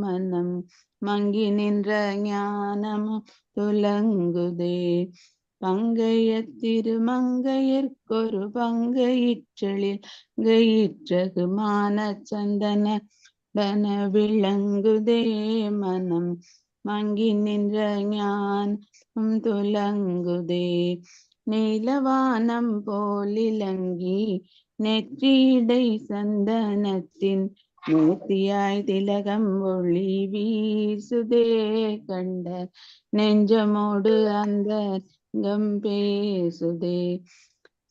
மனம் மங்கி நின்ற ஞானமும் துலங்குதே. பங்கைய திருமங்கையர்க்கொரு பங்கையிற்றலில் கயிற்றகு மான சந்தன தன விளங்குதே. மனம் மங்கி நின்ற ஞானம் துலங்குதே. நீலவானம் போலிலங்கி நெற்றியிடை சந்தனத்தின் மூர்த்தியாய் திலகம் ஒளி வீசுதே. கண்ட நெஞ்சமோடு அந்தரங்கம் பேசுதே.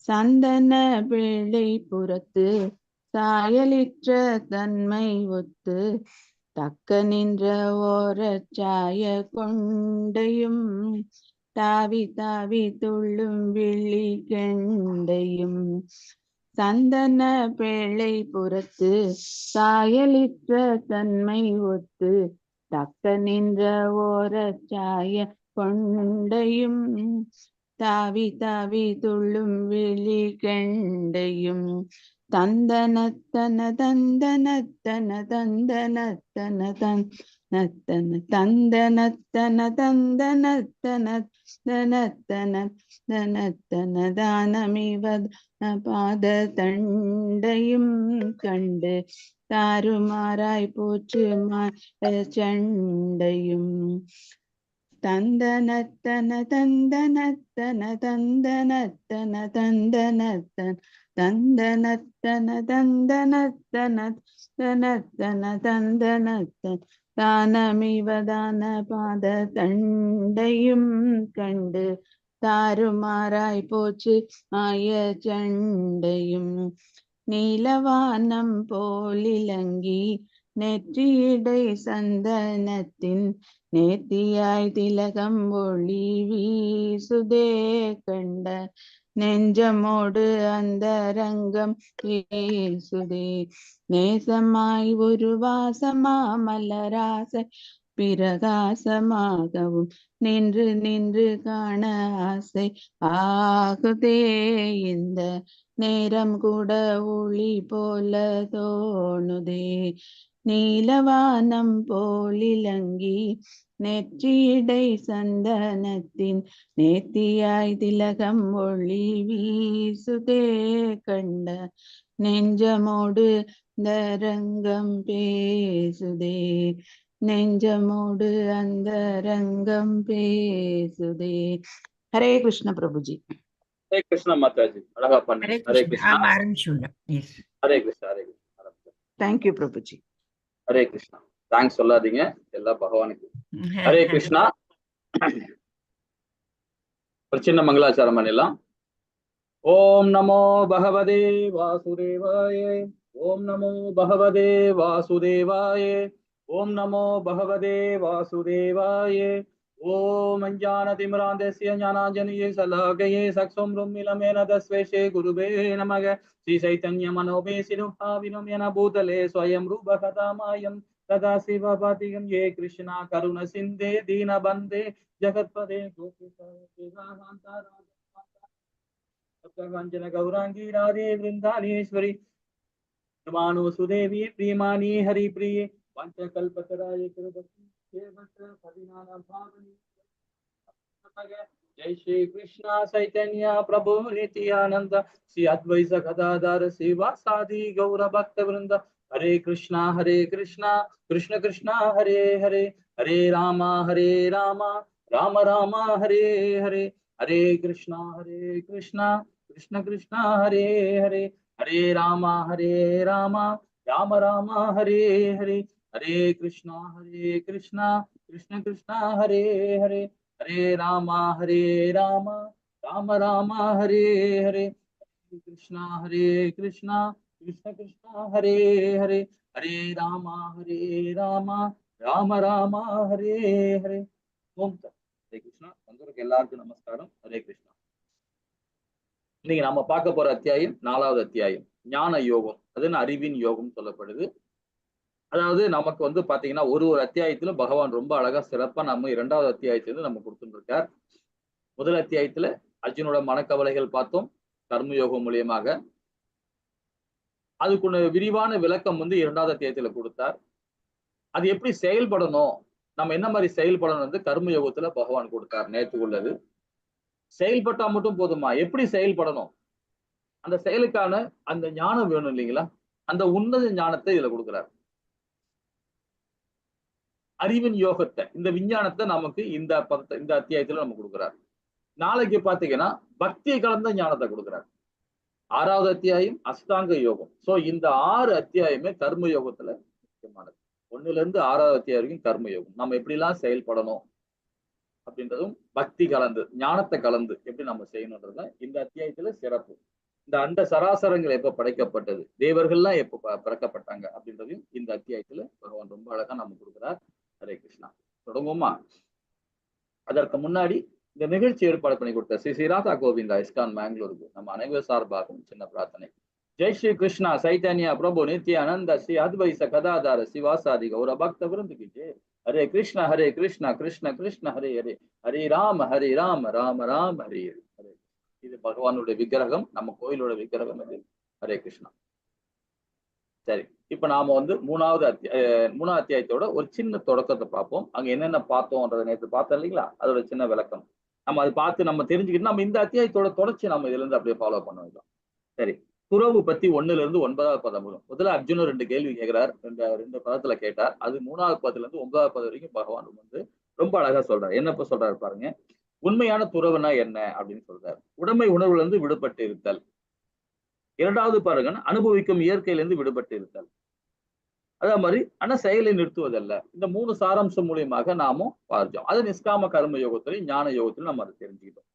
சந்தன பிழை புறத்து சாயலிற்ற தன்மை ஒத்து தக்க நின்ற ஓரச்சாய கொண்டையும் தாவி தாவி துள்ளும் விழி கெண்டையும். சந்தன பிழை புறத்து சாயலிற்ற தன்மை ஒத்து தக்க நின்ற ஓரச்சாய கொண்டையும் தாவி தாவி துள்ளும் விழி கெண்டையும். தந்தனத்தன தந்தனத்தன தந்தனத்தன தந்தன தந்தனத்தன தந்தனத்தன தனத்தன தனத்தன தானமிவத பாத தண்டையும் கண்டு தாறுமாறாய் போற்று சண்டையும். தந்தனத்தன தந்தனத்தன தந்தனத்தன தந்தனத்தன தந்தனத்தன தந்தனத்தன தனத்தன தந்தனத்தன தானமிவதான பாத தண்டையும் கண்டு தாறுமாறாய் போச்சு மாய சண்டையும். நீலவானம் போலிலங்கி நெற்றியிடை சந்தனத்தின் நேர்த்தியாய் திலகம் ஒளி வீசுதே. கண்ட நெஞ்சமோடு அந்தரங்கம் பேசுதே. நேசமாய் ஒரு வாசமா மலராசை பிரகாசமாகவும் நின்று நின்று காண ஆசை ஆகுதே. இந்த நேரம் கூட ஒளி போல தோணுதே. நீலவானம் போலிலங்கி நெற்றியிடை சந்தனத்தின் நேர்த்தியாய் திலகம் ஒளி வீசுதே. கண்ட நெஞ்சமோடு அந்தரங்கம் பேசுதே. நெஞ்சமோடு அந்தரங்கம் பேசுதே. ஹரே கிருஷ்ண பிரபுஜி. ஹரே கிருஷ்ண மாதாஜி, அழகா பண்ணு. ஹரே கிருஷ்ணா. ஹரே கிருஷ்ணா. ஹரே கிருஷ்ணா. தேங்க்யூ பிரபுஜி. ஹரே கிருஷ்ணா. தேங்க்ஸ் சொல்லாதீங்க, எல்லாம் பகவானுக்கு. ஹரே கிருஷ்ணா. ஒரு சின்ன மங்களாச்சாரம் பண்ணிடலாம். ஓம் நமோ பகவதே வாசுதேவாய. ஓம் நமோ பகவதே வாசுதேவாய. ஓம் நமோ பகவதே வாசுதேவாய. ஓம் அஞ்ஞானதிமிராந்தஸ்ய ஞானாஞ்சனயே சலாகயே சக்ஷும்ரும் மிலமேன தஸ்வேஷே குருவே நமக. ஸ்ரீ சைதன்ய மனோபேசினுஹாவினம் என பூதலே ஸ்வயம் ரூபகதாமாயம் ததா சிவபாதிகம் ஏ கிருஷ்ணா கருண சிந்தே தீனபந்தே ஜகத்பதே கோபிகாஞ்சன கௌராங்கி ராதே விருந்தானேஸ்வரி சுதேவி பிரியமானி ஹரி பிரியே பஞ்சகல்பத்தராய கிருபதி जय श्री कृष्णा चैतन्य प्रभु नित्यानंद श्री अद्वैत गदाधर शिवासादि गौर भक्त वृंद. हरे कृष्णा कृष्ण कृष्ण हरे हरे हरे राम राम राम हरे हरे. हरे कृष्ण कृष्ण कृष्ण हरे हरे हरे राम राम राम हरे हरे. हरे कृष्ण कृष्ण कृष्ण हरे हरे हरे राम राम राम हरे हरे. कृष्ण कृष्ण कृष्ण हरे हरे हरे राम राम राम हरे हरे. ओम हरे कृष्णा. வந்தவருக்கு எல்லாருக்கும் நமஸ்காரம். ஹரே கிருஷ்ணா. இன்னைக்கு நாம பார்க்க போற அத்தியாயம் 4வது அத்தியாயம், ஞான யோகம். அதுன்னு அறிவின் யோகம் சொல்லப்படுது. அதாவது நமக்கு வந்து பாத்தீங்கன்னா ஒரு அத்தியாயத்துல பகவான் ரொம்ப அழகா சிறப்பா நம்ம 2வது அத்தியாயத்துல நம்ம கொடுத்துட்டு இருக்கார். முதல் அத்தியாயத்துல அர்ஜுனோட மனக்கவலைகள் பார்த்தோம் கர்மயோகம் மூலியமாக. அதுக்குள்ள விரிவான விளக்கம் வந்து 2வது அத்தியாயத்துல கொடுத்தார். அது எப்படி செயல்படணும், நம்ம என்ன மாதிரி செயல்படணும் வந்து கர்மயோகத்துல பகவான் கொடுத்தார். நேற்று உள்ளது செயல்பட்டா மட்டும் போதுமா, எப்படி செயல்படணும், அந்த செயலுக்கான அந்த ஞானம் வேணும் இல்லைங்களா? அந்த உன்னத ஞானத்தை இதுல கொடுக்கிறார். அறிவின் யோகத்தை, இந்த விஞ்ஞானத்தை நமக்கு இந்த அத்தியாயத்துல நம்ம கொடுக்கிறார். நாளைக்கு பாத்தீங்கன்னா பக்தியை கலந்த ஞானத்தை கொடுக்கிறார். 6வது அத்தியாயம் அஷ்டாங்க யோகம். சோ இந்த 6 அத்தியாயமே கர்ம யோகத்துல முக்கியமானது. 1ல இருந்து 6வது அத்தியாயம் வரைக்கும் கர்ம யோகம். நம்ம எப்படி எல்லாம் செயல்படணும் அப்படின்றதும் பக்தி கலந்து ஞானத்தை கலந்து எப்படி நம்ம செய்யணும்ன்றதுதான் இந்த அத்தியாயத்துல சிறப்பு. இந்த அண்ட சராசரங்கள் எப்ப படைக்கப்பட்டது, தேவர்கள்லாம் எப்ப பிறக்கப்பட்டாங்க அப்படின்றதையும் இந்த அத்தியாயத்துல பகவான் ரொம்ப அழகா நம்ம கொடுக்கிறார். ஹரே கிருஷ்ணா. தொடங்குவோமா? அதற்கு முன்னாடி இந்த நிகழ்ச்சி ஏற்பாடு பண்ணி கொடுத்த ஸ்ரீ ராதா கோவிந்தா இஸ்கான் மேங்களூருக்கு நம்ம அனைவர் சார்பாகவும் சின்ன பிரார்த்தனை. ஜெய் ஸ்ரீ கிருஷ்ணா சைத்தன்யா பிரபு நித்யானந்த ஸ்ரீ அத்வைச கதாதார சிவாசாதி கௌர பக்த விருந்துக்கு ஜெய். ஹரே கிருஷ்ணா கிருஷ்ண கிருஷ்ண ஹரே ஹரே, ஹரே ராம ராம ராம ஹரே ஹரே. இது பகவானுடைய விக்கிரகம், நம்ம கோயிலோட விக்கிரகம் இது. ஹரே கிருஷ்ணா. சரி, இப்ப நாம வந்து மூணாவது அத்தியாயத்தோட ஒரு சின்ன தொடக்கத்தை பார்ப்போம். அங்க என்னென்ன பார்த்தோம்ன்றதை நேற்று பார்த்தோம் இல்லைங்களா, அதோட சின்ன விளக்கம் நம்ம அதை பார்த்து நம்ம தெரிஞ்சுக்கிட்டு நம்ம இந்த அத்தியாயத்தோட தொடர்ச்சி நம்ம இதுல இருந்து அப்படியே ஃபாலோ பண்ண வைக்கலாம். சரி, துறவு பத்தி 1ல இருந்து 9வது பதம் வரும். முதல்ல அர்ஜுனர் 2 கேள்வி கேட்கிறார், ரெண்டு பதத்துல கேட்டார். அது 3வது பதத்துல இருந்து 9வது பதம் வரைக்கும் பகவான் வந்து ரொம்ப அழகா சொல்றாரு. என்னப்ப சொல்றாரு பாருங்க. உண்மையான துறவுனா என்ன அப்படின்னு சொல்றாரு. உடைமை உணர்வுல இருந்து விடுபட்டு இருத்தல். 2வது பாருங்க, அனுபவிக்கும் இயற்கையிலிருந்து விடுபட்டு இருத்தல். அதே மாதிரி ஆனா செயலை நிறுத்துவதல்ல. இந்த 3 சாராம்சம் மூலியமாக நாமும் பார்த்தோம். அது நிஷ்காம கர்ம யோகத்திலையும் ஞான யோகத்திலும் நம்ம அதை தெரிஞ்சுக்கிட்டோம்.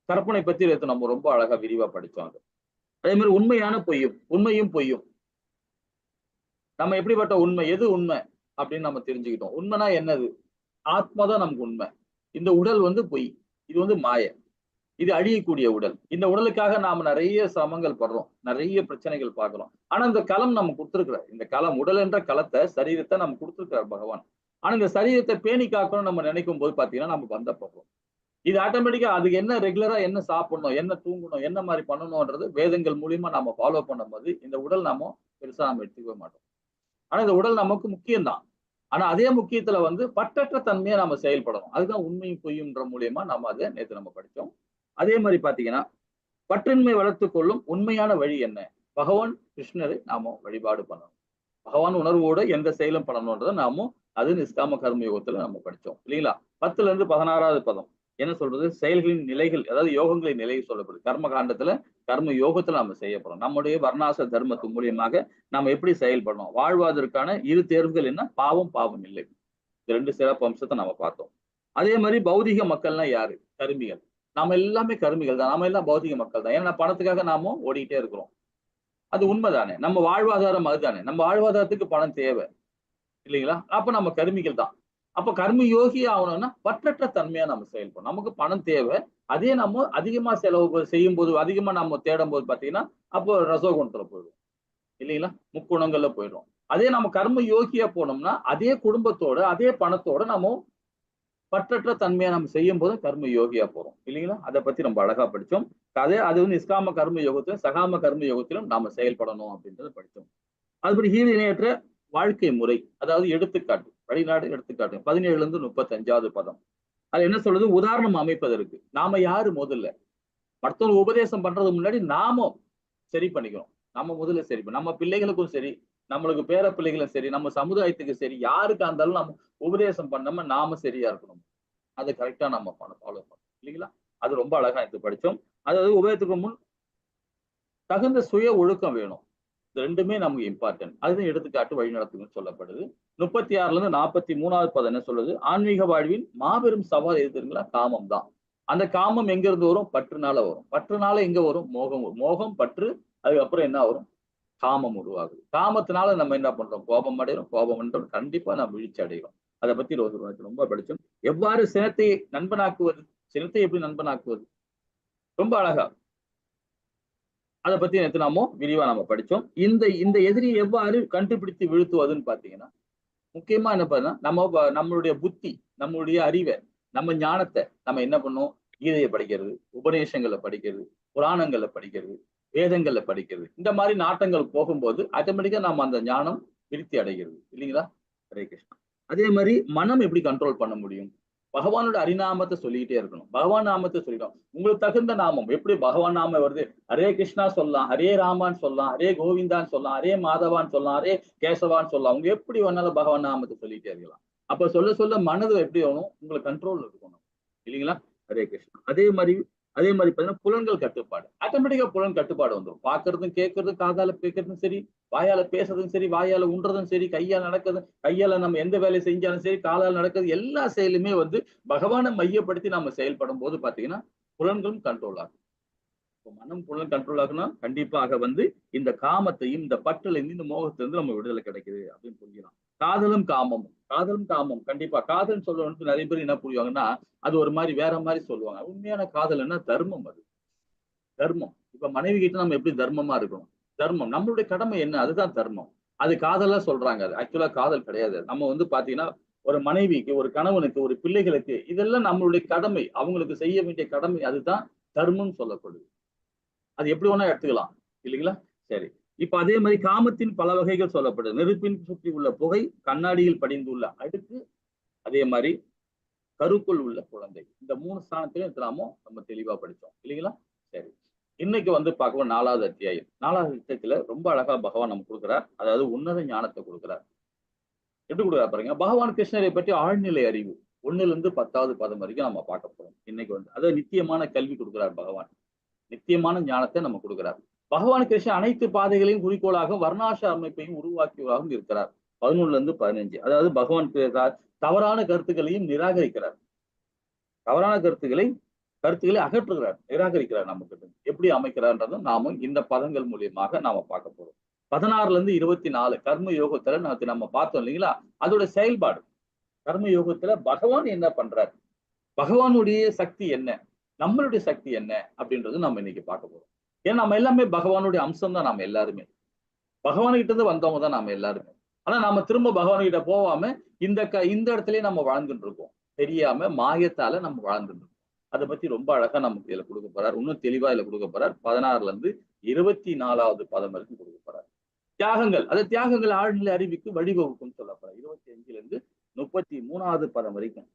கற்பனை பத்தி நம்ம ரொம்ப அழகா விரிவா படிச்சோம். அதே மாதிரி உண்மையும் பொய்யும் நம்ம எப்படிப்பட்ட உண்மை, எது உண்மை அப்படின்னு நம்ம தெரிஞ்சுக்கிட்டோம். உண்மைனா என்னது? ஆத்மாதான் நமக்கு உண்மை. இந்த உடல் வந்து பொய், இது வந்து மாய, இது அழியக்கூடிய உடல். இந்த உடலுக்காக நாம நிறைய சிரமங்கள் படுறோம், நிறைய பிரச்சனைகள் பார்க்கிறோம். ஆனா இந்த களம் நம்ம கொடுத்துருக்கிறார். இந்த களம், உடல் என்ற களத்தை, சரீரத்தை நம்ம கொடுத்துருக்கிறார் பகவான். ஆனா இந்த சரீரத்தை பேணி காக்கணும்னு நம்ம நினைக்கும் போது பாத்தீங்கன்னா நம்ம பந்தப்படுறோம். இது ஆட்டோமேட்டிக்கா அதுக்கு என்ன ரெகுலரா என்ன சாப்பிடணும், என்ன தூங்கணும், என்ன மாதிரி பண்ணணும்ன்றது வேதங்கள் மூலியமா நம்ம ஃபாலோ பண்ணும்போது இந்த உடல் நாம பெருசா நம்ம எடுத்துக்கவே மாட்டோம். ஆனா இந்த உடல் நமக்கு முக்கியம்தான். ஆனா அதே முக்கியத்துல வந்து பற்றற்ற தன்மையை நம்ம செயல்படணும். அதுதான் உண்மையும் பொய்யுன்ற மூலியமா நம்ம அதை நேற்று நம்ம படிச்சோம். அதே மாதிரி பாத்தீங்கன்னா பற்றின்மை வளர்த்து கொள்ளும் உண்மையான வழி என்ன? பகவான் கிருஷ்ணரை நாம வழிபாடு பண்ணணும். பகவான் உணர்வோடு எந்த செயலும் பண்ணணும்ன்றத நாமும் அது நிஷ்காம கர்ம யோகத்துல நம்ம படிச்சோம் இல்லைங்களா? 10ல இருந்து 16வது பதம் என்ன சொல்றது? செயல்களின் நிலைகள், அதாவது யோகங்களின் நிலையை சொல்லப்படுது. கர்ம காண்டத்துல கர்ம யோகத்துல நம்ம செய்யப்படும். நம்முடைய வர்ணாச தர்மத்து மூலியமாக நம்ம எப்படி செயல்படணும், வாழ்வதற்கான 2 தேர்வுகள் என்ன? பாவம் இல்லை. இந்த 2 சிறப்பு அம்சத்தை நம்ம பார்த்தோம். அதே மாதிரி பௌதிக மக்கள்னா யாரு? கருமிகள். நாம எல்லாமே கருமிகள் தான், நாம எல்லாம் பௌதிக மக்கள் தான். ஏன்னா பணத்துக்காக நாம ஓடிக்கிட்டே இருக்கிறோம். அது உண்மைதானே? நம்ம வாழ்வாதாரம் அதுதானே. நம்ம வாழ்வாதாரத்துக்கு பணம் தேவை இல்லைங்களா? அப்ப நம்ம கருமிகள் தான். அப்ப கர்ம யோகி ஆகணும்னா பற்றற்ற தன்மையா நம்ம செயல்படும். நமக்கு பணம் தேவை, அதே நம்ம அதிகமா செலவு செய்யும் போது, அதிகமா நம்ம தேடும் போது பாத்தீங்கன்னா அப்போ ரசோகுணத்துல போயிடும் இல்லைங்களா? முக்குணங்கள்ல போயிடும். அதே நம்ம கர்ம யோகியா போனோம்னா அதே குடும்பத்தோட அதே பணத்தோட நம்ம பற்றற்ற தன்மையை நம்ம செய்யும் போது கர்ம யோகியா போறோம் இல்லைங்களா? அதை பத்தி நம்ம அழகா படிச்சோம். அது வந்து நிஷ்காம கர்ம யோகத்திலும் சகாம கர்ம யோகத்திலும் நாம செயல்படணும் அப்படின்றத படிச்சோம். அதுபடி ஈடு இணையற்ற வாழ்க்கை முறை, அதாவது எடுத்துக்காட்டு, வழிநாடு எடுத்துக்காட்டு 17ல இருந்து 35வது பதம். அது என்ன சொல்றது? உதாரணம் அமைப்பதற்கு நாம யாரு முதல்ல மற்றவங்க உபதேசம் பண்றது முன்னாடி நாமும் சரி பண்ணிக்கணும். நம்ம முதல்ல சரி நம்ம பிள்ளைகளுக்கும் சரி, நம்மளுக்கு பேர பிள்ளைகளும் சரி, நம்ம சமுதாயத்துக்கு சரி, யாருக்கா இருந்தாலும் நம்ம உபதேசம் பண்ணாம நாம சரியா இருக்கணும். அதை கரெக்டா நம்ம ஃபாலோ பண்ணணும் இல்லைங்களா? அது ரொம்ப அழகா எடுத்து படிச்சோம். அதாவது உபதேசத்துக்கு முன் தகுந்த சுய ஒழுக்கம் வேணும். இது 2மே நமக்கு இம்பார்ட்டன்ட். அதுதான் எடுத்துக்காட்டு வழிநடத்துன்னு சொல்லப்படுது. 36ல இருந்து 43வது பதம் என்ன சொல்லுது? ஆன்மீக வாழ்வின் மாபெரும் சவால் எது தெரியுங்களா? காமம் தான். அந்த காமம் எங்க இருந்து வரும்? பற்றுனால வரும். பற்றுனால எங்க வரும்? மோகம் பற்று, அதுக்கப்புறம் என்ன வரும்? காமம் உருவாகுது. காமத்தினால நம்ம என்ன பண்றோம்? கோபம் அடைகிறோம். கோபம் பண்றோம், கண்டிப்பா நம்ம வீழ்ச்சி அடைகிறோம். அதை பத்தி ரொம்ப படிச்சோம். எவ்வாறு சினத்தை நண்பனாக்குவது, சினத்தை எப்படி நண்பனாக்குவது, ரொம்ப அழகா அதை பத்தி நேற்று நாம விரிவா நம்ம படிச்சோம். இந்த எதிரியை எவ்வாறு கண்டுபிடித்து வீழ்த்துவதுன்னு பாத்தீங்கன்னா முக்கியமா என்ன பண்ணா நம்மளுடைய புத்தி, நம்மளுடைய அறிவை, நம்ம ஞானத்தை நம்ம என்ன பண்ணோம்? கீதையை படிக்கிறது, உபநேசங்களை படிக்கிறது, புராணங்களை படிக்கிறது, வேதங்களை படிக்கிறது, இந்த மாதிரி நாட்டங்கள் போகும்போது ஆட்டோமேட்டிக்கா நம்ம அந்த ஞானம் விருத்தி அடைகிறது இல்லைங்களா? ஹரே கிருஷ்ணா. அதே மாதிரி மனம் எப்படி கண்ட்ரோல் பண்ண முடியும்? பகவானோட ஹரிநாமத்தை சொல்லிக்கிட்டே இருக்கணும். பகவான் நாமத்தை சொல்லிடும். உங்களுக்கு தகுந்த நாமம் எப்படி பகவான் நாமம் வருது? ஹரே கிருஷ்ணா சொல்லலாம், ஹரே ராமான்னு சொல்லலாம், ஹரே கோவிந்தான்னு சொல்லலாம், ஹரே மாதவான்னு சொல்லலாம், ஹரே கேசவான்னு சொல்லலாம். அவங்க எப்படி வேணாலும் பகவான் நாமத்தை சொல்லிட்டே இருக்கலாம். அப்ப சொல்ல சொல்ல மனது எப்படி ஆகணும்? உங்களுக்கு கண்ட்ரோல் இருக்கணும் இல்லைங்களா? ஹரே கிருஷ்ணா. அதே மாதிரி பாத்தீங்கன்னா புலன்கள் கட்டுப்பாடு. ஆட்டோமேட்டிக்கா புலன் கட்டுப்பாடு வந்துடும். பாக்குறதும் கேட்கறதும் காதால கேட்கறதும் சரி, வாயால பேசுறதும் சரி, வாயால உண்றதும் சரி, கையால நடக்கிறதும், கையால நம்ம எந்த வேலையை செஞ்சாலும் சரி, காலால் நடக்கிறது எல்லா செயலுமே பகவானை மையப்படுத்தி நம்ம செயல்படும் போது பாத்தீங்கன்னா புலன்களும் கண்ட்ரோல் ஆகும். மனம் புலன் கண்ட்ரோல் ஆகுனா கண்டிப்பாக இந்த காமத்தையும் இந்த பற்றுல இருந்து இந்த மோகத்திலிருந்து நம்ம விடுதலை கிடைக்குது அப்படின்னு புரிஞ்சுக்கலாம். காதலும் காமம் கண்டிப்பா. காதல் சொல்றவனுக்கு நிறைய பேர் என்ன புரியுவாங்கன்னா அது ஒரு மாதிரி வேற மாதிரி சொல்லுவாங்க. உண்மையான காதல் என்ன? தர்மம். அது தர்மம். இப்ப மனைவி கிட்ட நம்ம எப்படி தர்மமா இருக்கணும்? தர்மம் நம்மளுடைய கடமை என்ன? அதுதான் தர்மம். அது காதலா சொல்றாங்க. அது ஆக்சுவலா காதல் கிடையாது. நம்ம பாத்தீங்கன்னா ஒரு மனைவிக்கு, ஒரு கணவனுக்கு, ஒரு பிள்ளைகளுக்கு இதெல்லாம் நம்மளுடைய கடமை. அவங்களுக்கு செய்ய வேண்டிய கடமை. அதுதான் தர்மம் சொல்லப்படுது. அது எப்படி வேணா எடுத்துக்கலாம் இல்லைங்களா? சரி. இப்ப அதே மாதிரி காமத்தின் பல வகைகள் சொல்லப்படுது. நெருப்பின் சுற்றி உள்ள புகை, கண்ணாடியில் படிந்துள்ள அழுக்கு, அதே மாதிரி கருக்குள் உள்ள குழந்தை. இந்த 3 ஸ்தானத்திலும் நம்ம தெளிவா படிச்சோம் இல்லைங்களா? சரி. இன்னைக்கு பார்க்கவும் 4வது அத்தியாயம். 4வது அத்தியாயத்துல ரொம்ப அழகா பகவான் நமக்கு கொடுக்கிறார். அதாவது உன்னத ஞானத்தை கொடுக்கிறார். எப்படி கொடுக்குறாரு பாருங்க. பகவான் கிருஷ்ணரை பற்றி ஆழ்நிலை அறிவு 1ல இருந்து 10வது பதம் வரைக்கும் நம்ம பார்க்க போறோம். இன்னைக்கு அதாவது நித்தியமான கல்வி கொடுக்கிறார் பகவான். நித்தியமான ஞானத்தை நம்ம கொடுக்கிறார். பகவான் கிருஷ்ணன் அனைத்து பாதைகளையும் குறிக்கோளாக வர்ணாச அமைப்பையும் உருவாக்கியவராகவும் இருக்கிறார். 11ல இருந்து 15. அதாவது பகவான் தவறான கருத்துக்களையும் நிராகரிக்கிறார். தவறான கருத்துக்களை அகற்றுகிறார், நிராகரிக்கிறார். நமக்கு எப்படி அமைக்கிறார்ன்றதும் நாம இந்த பதங்கள் மூலியமாக நாம பார்க்க போறோம். 16ல இருந்து 24 கர்ம யோகத்துல நம்ம பார்த்தோம் இல்லைங்களா? அதோட செயல்பாடு. கர்ம யோகத்துல பகவான் என்ன பண்றார், பகவானுடைய சக்தி என்ன, நம்மளுடைய சக்தி என்ன அப்படின்றது நம்ம இன்னைக்கு பார்க்க போறோம். ஏன்னா நம்ம எல்லாமே பகவானுடைய அம்சம் தான். நாம எல்லாருமே பகவான்கிட்ட இருந்து வந்தவங்க தான் நாம எல்லாருமே. ஆனா நாம திரும்ப பகவான்கிட்ட போகாம இந்த இடத்துலயே நம்ம வாழ்ந்துட்டு இருக்கோம். தெரியாம மாயத்தால நம்ம வாழ்ந்துட்டு இருக்கோம். அதை பத்தி ரொம்ப அழகா நமக்கு இதுல கொடுக்க போறார். இன்னும் தெளிவா இதுல கொடுக்க போறார். 16ல இருந்து 24வது பதம் வரைக்கும் கொடுக்க போறார். தியாகங்கள், அது தியாகங்கள் ஆழ்நிலை அறிவுக்கு வழிவகுக்கும் சொல்லப்படுறார். 25ல இருந்து 33வது பதம் வரைக்கும்.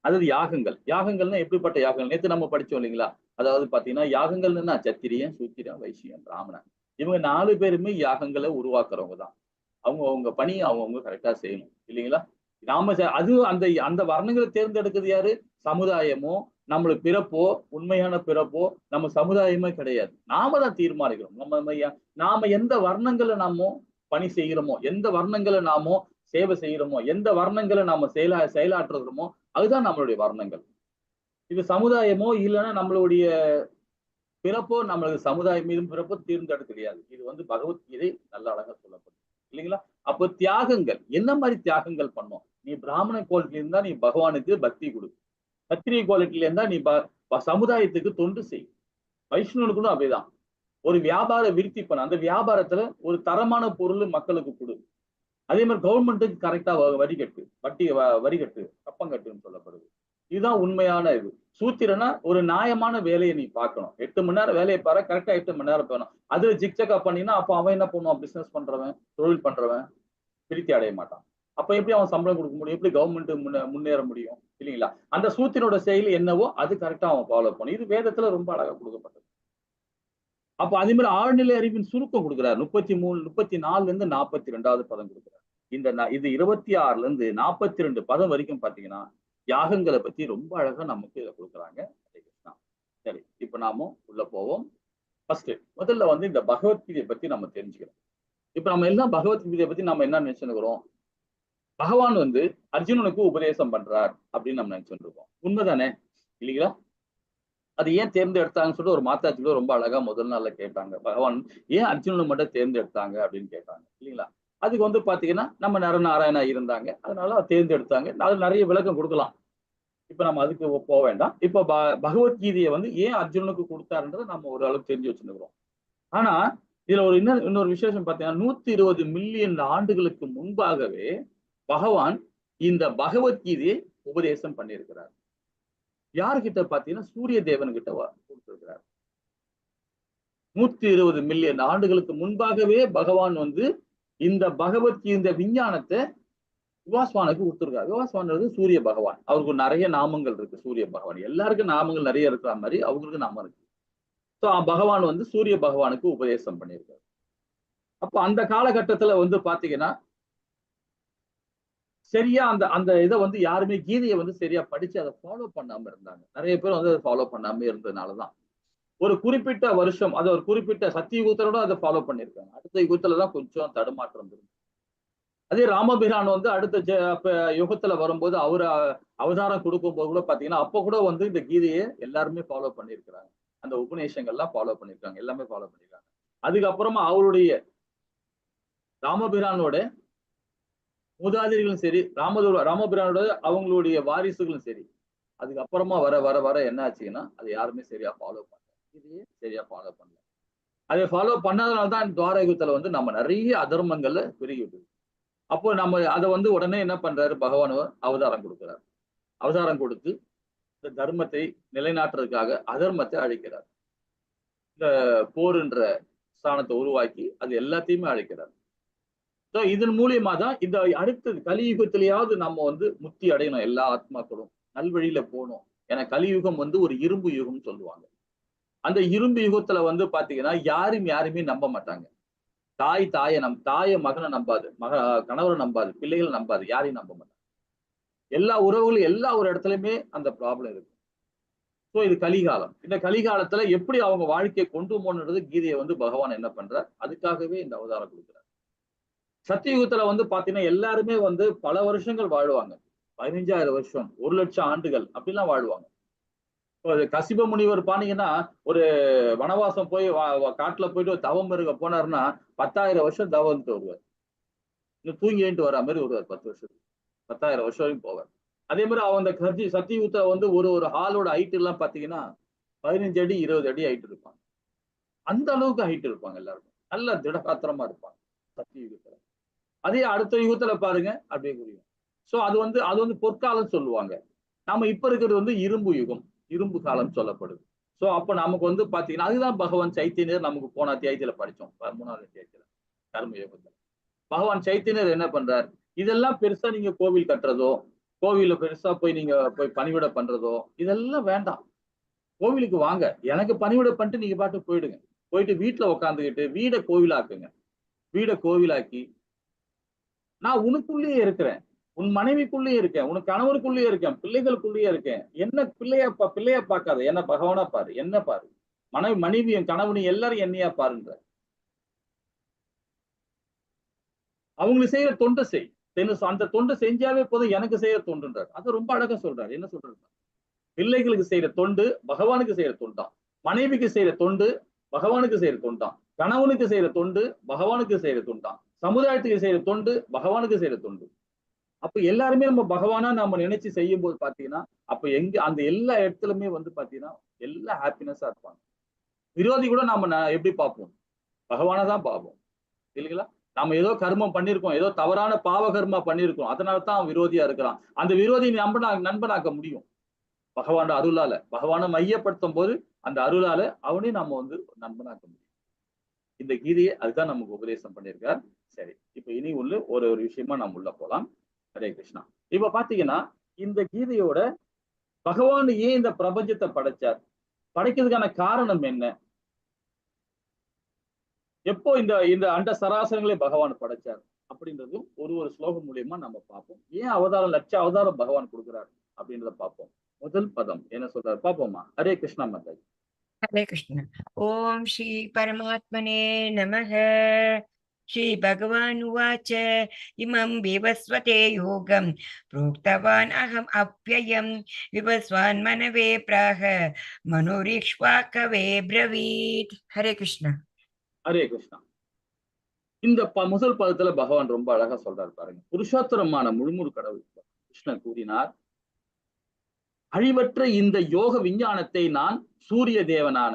அதாவது யாகங்கள். யாகங்கள்னா எப்படிப்பட்ட யாகங்கள்? நேற்று நம்ம படிச்சோம் இல்லைங்களா? அதாவது பாத்தீங்கன்னா யாகங்கள்னா சத்திரியன், சூத்திரன், வைசியன், பிராமணன். இவங்க 4 பேருமே யாகங்களை உருவாக்குறவங்க தான். அவங்க பணியை அவங்க கரெக்டா செய்யணும் இல்லைங்களா? நாம அது அந்த வர்ணங்களை தேர்ந்தெடுக்கிறது யாரு? சமுதாயமோ, நம்மளுக்கு பிறப்போ, உண்மையான பிறப்போ நம்ம சமுதாயமே கிடையாது. நாம தான் தீர்மானிக்கிறோம். நாம எந்த வர்ணங்களை நாமோ பணி செய்கிறோமோ, எந்த வர்ணங்களை நாமோ சேவை செய்கிறோமோ, எந்த வர்ணங்களை நாம செயலாற்றுகிறோமோ அதுதான் நம்மளுடைய வர்ணங்கள். இது சமுதாயமோ இல்லைன்னா நம்மளுடைய பிறப்போ, நம்மளுக்கு சமுதாயம் மீதும் பிறப்போ தேர்ந்தெடுக்க கிடையாது. இது பகவத்கீதை நல்ல அழகா சொல்லப்படும் இல்லைங்களா? அப்போ தியாகங்கள் என்ன மாதிரி தியாகங்கள் பண்ணோம்? நீ பிராமண குவாலிட்டில இருந்தா நீ பகவானுக்கு பக்தி கொடு. சத்திரிய குவாலிட்டில இருந்தா நீ சமுதாயத்துக்கு தொண்டு செய். வைஷ்ணவனுக்கும் அப்படிதான். ஒரு வியாபார விருத்தி பண்ண, அந்த வியாபாரத்துல ஒரு தரமான பொருள் மக்களுக்கு கொடு. அதே மாதிரி கவர்மெண்ட்டுக்கு கரெக்டா வரி கட்டு, வரி கட்டு, கப்பம் கட்டுன்னு சொல்லப்படுது. இதுதான் உண்மையான இது. சூத்திரனா ஒரு நியாயமான வேலையை நீ பார்க்கணும். 8 மணி நேரம் வேலையை பாரு, கரெக்டா 8 மணி நேரம் போகணும். அதுல ஜிக்சக்கா பண்ணினா அப்ப அவன் என்ன பண்ணுவான்? பிசினஸ் பண்றவன், தொழில் பண்றவன் திருப்தி அடைய மாட்டான். அப்ப எப்படி அவன் சம்பளம் கொடுக்க முடியும்? எப்படி கவர்மெண்ட் முன்னேற முடியும் இல்லைங்களா? அந்த சூத்திரோட செயல் என்னவோ அது கரெக்டா அவன் ஃபாலோ பண்ணும். இது வேதத்துல ரொம்ப அழகா கொடுக்கப்பட்டது. அப்ப அதே மாதிரி ஆழ்நிலை அறிவின் சுருக்கம் கொடுக்கிறார். 34ல இருந்து 42வது பதம் கொடுக்கிறார். இது 26ல இருந்து 42 பதம் வரைக்கும் பாத்தீங்கன்னா யாகங்களை பத்தி ரொம்ப அழகா நமக்கு இதை கொடுக்குறாங்க. சரி, இப்ப நாம உள்ள போவோம். முதல்ல இந்த பகவத்கீதையை பத்தி நம்ம தெரிஞ்சுக்கிறோம். இப்ப நம்ம எல்லாம் பகவத்கீதையை பத்தி நம்ம என்ன நினைச்சுக்கிறோம்? பகவான் அர்ஜுனனுக்கு உபதேசம் பண்றார் அப்படின்னு நம்ம நினைச்சுட்டு இருக்கோம். உண்மைதானே இல்லைங்களா? அது ஏன் தேர்ந்தெடுத்தாங்கன்னு சொல்லிட்டு ஒரு மாதாஜி ரொம்ப அழகா முதல் நாள்ல கேட்டாங்க. பகவான் ஏன் அர்ஜுனனை மட்டும் தேர்ந்தெடுத்தாங்க அப்படின்னு கேட்டாங்க இல்லைங்களா? அதுக்கு பாத்தீங்கன்னா நம்ம நரநாராயணா இருந்தாங்க, அதனால தேர்ந்தெடுத்தாங்க. அது நிறைய விளக்கம் கொடுக்கலாம். இப்ப நம்ம அதுக்கு போக வேண்டாம். இப்ப பகவத்கீதையை ஏன் அர்ஜுனனுக்கு கொடுத்தாருன்றதை நம்ம ஒரு அளவுக்கு தெரிஞ்சு வச்சுருக்கிறோம். ஆனா இதுல இன்னொரு விசேஷம் பார்த்தீங்கன்னா 120 மில்லியன் ஆண்டுகளுக்கு முன்பாகவே பகவான் இந்த பகவத்கீதையை உபதேசம் பண்ணியிருக்கிறார். யாருக்கிட்ட பாத்தீங்கன்னா சூரிய தேவன் கிட்ட கொடுத்திருக்கிறார். 120 மில்லியன் ஆண்டுகளுக்கு முன்பாகவே பகவான் இந்த இந்த விஞ்ஞானத்தை விவாஸ்வானுக்கு கொடுத்துருக்காரு. விவாஸ்வான்றது சூரிய பகவான். அவருக்கு நிறைய நாமங்கள் இருக்கு. சூரிய பகவான் எல்லாருக்கும் நாமங்கள் நிறைய இருக்கிற மாதிரி அவங்களுக்கு நாமம் இருக்கு. ஸோ பகவான் வந்து சூரிய பகவானுக்கு உபதேசம் பண்ணியிருக்காரு. அப்போ அந்த காலகட்டத்துல வந்து பாத்தீங்கன்னா சரியா அந்த அந்த இதை வந்து யாருமே கீதையை வந்து சரியா படிச்சு அதை ஃபாலோ பண்ணாம இருந்தாங்க. நிறைய பேர் வந்து அதை ஃபாலோ பண்ணாம இருந்ததுனாலதான் ஒரு குறிப்பிட்ட வருஷம் அதை ஒரு குறிப்பிட்ட சத்தியுகத்தோட அதை ஃபாலோ பண்ணியிருக்காங்க. அடுத்த யுகத்துலதான் கொஞ்சம் தடுமாற்றம் இருக்கு. அதே ராமபிரான் வந்து அடுத்த யுகத்துல வரும்போது அவரு அவதாரம் கொடுக்கும் போது கூட பாத்தீங்கன்னா அப்ப கூட வந்து இந்த கீதையை எல்லாருமே ஃபாலோ பண்ணியிருக்கிறாங்க. அந்த உபநேசங்கள்லாம் ஃபாலோ பண்ணியிருக்காங்க. எல்லாமே ஃபாலோ பண்ணியிருக்காங்க. அதுக்கப்புறமா அவருடைய ராமபிரானோட மூதாதிரிகளும் சரி, ராமபிரானோட அவங்களுடைய வாரிசுகளும் சரி, அதுக்கப்புறமா வர வர வர என்ன ஆச்சுன்னா அதை யாருமே சரியா ஃபாலோ பண்ணல. இதையே சரியா ஃபாலோ பண்ணல. அதை ஃபாலோ பண்ணாதனால்தான் துவாரயுகத்துல வந்து நம்ம நிறைய அதர்மங்கள்ல பெருகிட்டு. அப்போ நம்ம அதை வந்து உடனே என்ன பண்றாரு பகவான் அவதாரம் கொடுக்கிறார். அவதாரம் கொடுத்து இந்த தர்மத்தை நிலைநாட்டுறதுக்காக அதர்மத்தை அழிக்கிறார். இந்த போர்ன்ற ஸ்தானத்தை உருவாக்கி அது எல்லாத்தையுமே அழிக்கிறார். இதன் மூலியமா தான் இந்த அடுத்தது கலியுகத்திலேயாவது நம்ம வந்து முக்தி அடையணும். எல்லா ஆத்மாக்களும் நல்வழியில போகணும். ஏன்னா கலியுகம் வந்து ஒரு இரும்பு யுகம் சொல்லுவாங்க. அந்த இரும்பு யுகத்துல வந்து பாத்தீங்கன்னா யாருமே நம்ப மாட்டாங்க. தாயை மகனை நம்பாது, கணவரை நம்பாது, பிள்ளைகளை நம்பாது, யாரையும் நம்ப மாட்டாங்க. எல்லா உறவுகளும் எல்லா ஒரு இடத்துலயுமே அந்த ப்ராப்ளம் இருக்கு. ஸோ இது கலிகாலம். இந்த கலிகாலத்துல எப்படி அவங்க வாழ்க்கையை கொண்டு போகணுன்றது கீதையை வந்து பகவான் என்ன பண்றார், அதுக்காகவே இந்த அவதாரம் கொடுக்குறார். சத்தியுகத்துல வந்து பாத்தீங்கன்னா எல்லாருமே வந்து பல வருஷங்கள் வாழ்வாங்க. 15,000 வருஷம், 1,00,000 ஆண்டுகள் அப்படிலாம் வாழ்வாங்க. கசிப முனிவர் பாத்தீங்கன்னா ஒரு வனவாசம் போய் காட்டுல போயிட்டு தவம் இருக்க போனாருன்னா 10,000 வருஷம் தவம் வருவார். இன்னும் தூங்கிட்டு வர மாதிரி வருவார். 10 வருஷத்துக்கு 10,000 வருஷம் வரைக்கும் போவார். அதே மாதிரி அவன் அந்த சத்தியுகத்துல வந்து ஒரு ஹாலோட ஹைட் எல்லாம் பாத்தீங்கன்னா 15 அடி 20 அடி ஹைட் இருப்பாங்க. அந்த அளவுக்கு ஹைட் இருப்பாங்க. எல்லாருக்கும் நல்ல திடகாத்திரமா இருப்பாங்க சத்தியுகத்துல. அதே அடுத்த யுகத்துல பாருங்க அப்படியே புரியும். சோ அது வந்து பொற்காலம் சொல்லுவாங்க. நாம இப்ப இருக்கிறது வந்து இரும்பு யுகம், இரும்பு காலம் சொல்லப்படுது. சோ அப்ப நமக்கு வந்து பாத்தீங்கன்னா அதுதான் பகவான் சைத்தன்யர் நமக்கு போன அத்தியாயத்துல படிச்சோம். 13வது அத்தியாயத்துல கர்ம யோகத்துல பகவான் சைத்தன்யர் என்ன பண்றார், இதெல்லாம் பெருசா நீங்க கோவில் கட்டுறதோ, கோவில பெருசா போய் நீங்க போய் பணிவிட பண்றதோ இதெல்லாம் வேண்டாம். கோவிலுக்கு வாங்க, எனக்கு பணிவிட பண்ணிட்டு நீங்க பாட்டு போயிடுங்க. போயிட்டு வீட்டுல உட்காந்துக்கிட்டு வீடை கோவிலாக்குங்க. வீடை கோவிலாக்கி நான் உனக்குள்ளேயே இருக்கிறேன், உன் மனைவிக்குள்ளேயே இருக்கேன், உன் கணவருக்குள்ளேயே இருக்கேன், பிள்ளைகளுக்குள்ளேயே இருக்கேன். என்ன பிள்ளையா பார்க்காத, என்ன பகவானா பாரு, என்ன பாரு, மனைவியும் கணவனையும் எல்லாரும் என்னையா பாருன்ற. அவங்களுக்கு செய்யற தொண்டை செய், அந்த தொண்டை செஞ்சாவே போதும் எனக்கு செய்யற தொண்டுன்றார். அது ரொம்ப அழகா சொல்றாரு. என்ன சொல்றாரு, பிள்ளைகளுக்கு செய்யற தொண்டு பகவானுக்கு செய்யற தொண்டான், மனைவிக்கு செய்யற தொண்டு பகவானுக்கு செய்யற தொண்டான், கணவனுக்கு செய்யற தொண்டு பகவானுக்கு செய்யற தொண்டான், சமுதாயத்துக்கு செய்யற தொண்டு பகவானுக்கு செய்யற தொண்டு. அப்ப எல்லாருமே நம்ம பகவானா நம்ம நினைச்சு செய்யும் போது பாத்தீங்கன்னா அப்ப எங்க அந்த எல்லா இடத்துலயுமே வந்து பாத்தீங்கன்னா எல்லா ஹாப்பினஸா இருப்பாங்க. விரோதி கூட நம்ம எப்படி பார்ப்போம், பகவானா தான் பார்ப்போம் இல்லைங்களா. நம்ம ஏதோ கர்மம் பண்ணிருக்கோம், ஏதோ தவறான பாவ கர்மா பண்ணிருக்கோம், அதனாலதான் அவன் விரோதியா இருக்கிறான். அந்த விரோதியை நண்பனாக்க முடியும் பகவானோட அருளால. பகவானை மையப்படுத்தும் போது அந்த அருளால அவனையும் நம்ம வந்து நண்பனாக்க முடியும். இந்த கீதையை அதுதான் நமக்கு உபதேசம் பண்ணியிருக்கார். சரி, இப்ப இனி உள்ள ஒரு விஷயமா நம்ம உள்ள போலாம். ஹரே கிருஷ்ணா. இப்ப பாத்தீங்கன்னா இந்த கீதையோட பகவான் ஏன் இந்த பிரபஞ்சத்தை படைச்சார், படைக்கிறதுக்கான காரணம் என்ன, எப்போ இந்த இந்த அண்ட சராசரங்களை பகவான் படைச்சார் அப்படின்றதும் ஒரு ஸ்லோகம் மூலியமா நம்ம பார்ப்போம். ஏன் அவதாரம் லட்ச அவதாரம் பகவான் கொடுக்கிறார் அப்படின்றத பார்ப்போம். முதல் பதம் என்ன சொல்றாரு பார்ப்போமா. ஹரே கிருஷ்ணா மாதாஜி. हरे कृष्ण। ओम श्री परमात्मने नमः। श्री भगवान् उवाच इमं विवस्वते योगं प्रोक्तवान् अहम् अव्ययं विवस्वान् मनवे प्राह मनोरिक्ष्वाकवे ब्रवीत्। हरे कृष्ण। ஹரே கிருஷ்ணா. இந்த முதல் பதத்துல பகவான் ரொம்ப அழகா சொல்றாரு பாருங்க. புருஷோத்தரமான முழுமுழு கடவுள் கிருஷ்ணன் கூறினார், அழிவற்ற இந்த யோக விஞ்ஞானத்தை நான் சூரிய தேவனான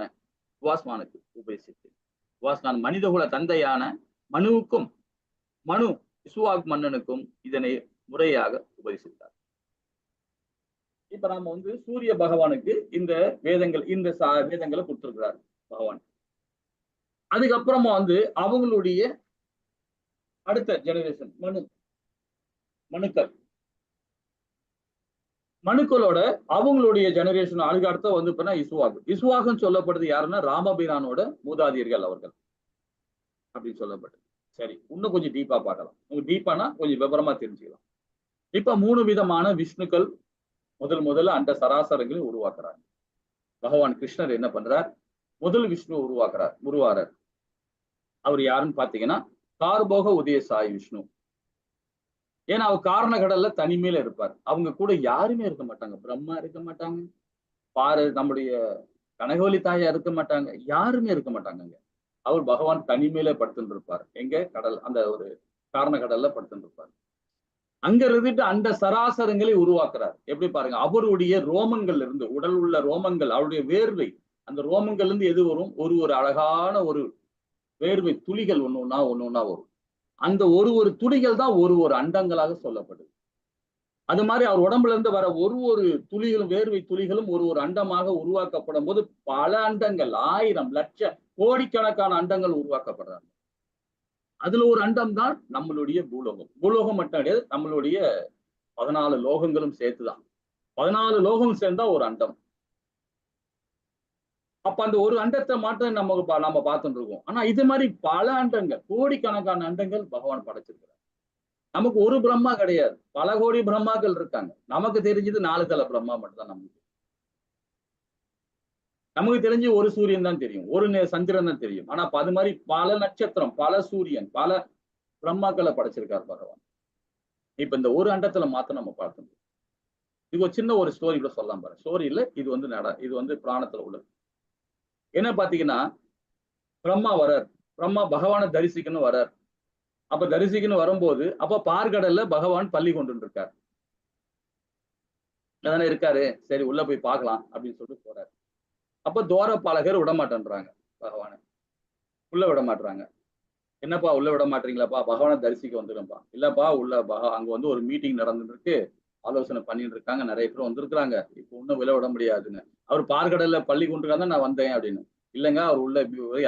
விவாஸ்வானுக்கு உபதேசித்தேன். விவாஸ்வான் மனிதகுல தந்தையான மனுவுக்கும் மனு இசுவாக் மன்னனுக்கும் இதனை முறையாக உபதேசித்தார். இப்ப நாம வந்து சூரிய பகவானுக்கு இந்த வேதங்களை கொடுத்திருக்கிறார் பகவான். அதுக்கப்புறமா வந்து அவங்களுடைய அடுத்த ஜெனரேஷன் மனுக்கள். மனுக்களோட அவங்களுடைய ஜெனரேஷன் அதுக்கு அடுத்த வந்து இசுவாகு. இசுவாகுன்னு சொல்லப்படுது யாருன்னா ராமபிரானோட மூதாதியர்கள் அவர்கள் அப்படின்னு சொல்லப்படுது. சரி, இன்னும் கொஞ்சம் டீப்பா பார்க்கலாம். உங்களுக்கு டீப்பானா கொஞ்சம் விவரமா தெரிஞ்சுக்கலாம். இப்ப 3 விதமான விஷ்ணுக்கள் முதல்ல அந்த சராசரங்களை உருவாக்குறாங்க. பகவான் கிருஷ்ணர் என்ன பண்றார்? முதல் விஷ்ணு உருவாகிறார். அவர் யாருன்னு பாத்தீங்கன்னா கார்போக உதய சாய் விஷ்ணு. ஏன்னா அவர் காரண கடல்ல தனிமையில இருப்பார். அவங்க கூட யாருமே இருக்க மாட்டாங்க. பிரம்மா இருக்க மாட்டாங்க, நம்முடைய கனகவலி தாயா இருக்க மாட்டாங்க, யாருமே இருக்க மாட்டாங்க. அவர் பகவான் தனிமையில படுத்துட்டு இருப்பார். எங்க கடல், அந்த ஒரு காரண கடல்ல படுத்துட்டு இருப்பார். அங்க இருந்துட்டு அந்த சராசரங்களை உருவாக்குறார். எப்படி பாருங்க, அவருடைய ரோமங்கள்ல இருந்து, உடல் உள்ள ரோமங்கள், அவருடைய வேர்வை, அந்த ரோமங்கள்ல இருந்து எது வரும்? ஒரு அழகான ஒரு வேர்வை துளிகள் ஒண்ணு ஒண்ணா வரும். அந்த ஒரு துளிகள் தான் ஒரு அண்டங்களாக சொல்லப்படுது. அது மாதிரி அவர் உடம்புல இருந்து வர ஒரு துளிகளும், வேர்வை துளிகளும் ஒரு அண்டமாக உருவாக்கப்படும் போது பல அண்டங்கள், 1000 லட்சம் கோடிக்கணக்கான அண்டங்கள் உருவாக்கப்படுறாங்க. அதுல ஒரு அண்டம் தான் நம்மளுடைய பூலோகம். பூலோகம் மட்டும் கிடையாது, நம்மளுடைய 14 லோகங்களும் சேர்த்துதான். 14 லோகம் சேர்ந்தா ஒரு அண்டம். அப்ப அந்த ஒரு அண்டத்தை மாற்றம் நம்ம பார்த்துட்டு இருக்கோம். ஆனா இது மாதிரி பல அண்டங்கள், கோடிக்கணக்கான அண்டங்கள் பகவான் படைச்சிருக்கிறார். நமக்கு ஒரு பிரம்மா கிடையாது, பல கோடி பிரம்மாக்கள் இருக்காங்க. நமக்கு தெரிஞ்சது 4 தலை பிரம்மா மட்டும் தான். நமக்கு தெரிஞ்சு ஒரு சூரியன் தான் தெரியும், ஒரு சந்திரன் தான் தெரியும். ஆனா அது மாதிரி பல நட்சத்திரம், பல சூரியன், பல பிரம்மாக்களை படைச்சிருக்கார் பகவான். இப்ப இந்த ஒரு அண்டத்துல மாத்திரம் நம்ம பார்த்தோம். இது ஒரு சின்ன ஒரு ஸ்டோரி கூட சொல்லலாம் பாரு. ஸ்டோரி இல்ல, இது வந்து புராணத்துல உள்ளது. என்ன பாத்தீங்கன்னா, பிரம்மா வரார். பிரம்மா பகவானை தரிசிக்கணும் வரார். அப்ப தரிசிக்கணும் வரும்போது, அப்ப பார்கடல்ல பகவான் பள்ளி கொண்டு இருக்கார். அதானே இருக்காரு. சரி, உள்ள போய் பார்க்கலாம் அப்படின்னு சொல்லிட்டு போறாரு. அப்ப துவாரபாலகர் விடமாட்டேன்றாங்க பகவானை, உள்ள விட மாட்டாங்க. என்னப்பா உள்ள விட மாட்டீங்களாப்பா? பகவானை தரிசிக்க வந்துடும்பா. இல்லப்பா, அங்க வந்து ஒரு மீட்டிங் நடந்துட்டு இருக்கு, ஆலோசனை பண்ணிட்டு இருக்காங்க, நிறைய பேர் வந்திருக்கிறாங்க, இப்ப இன்னும் விட விட முடியாதுன்னு. அவர் பார்கடல்ல பள்ளி கொண்டிருக்காங்க, நான் வந்தேன் அப்படின்னு. இல்லைங்க, அவர் உள்ள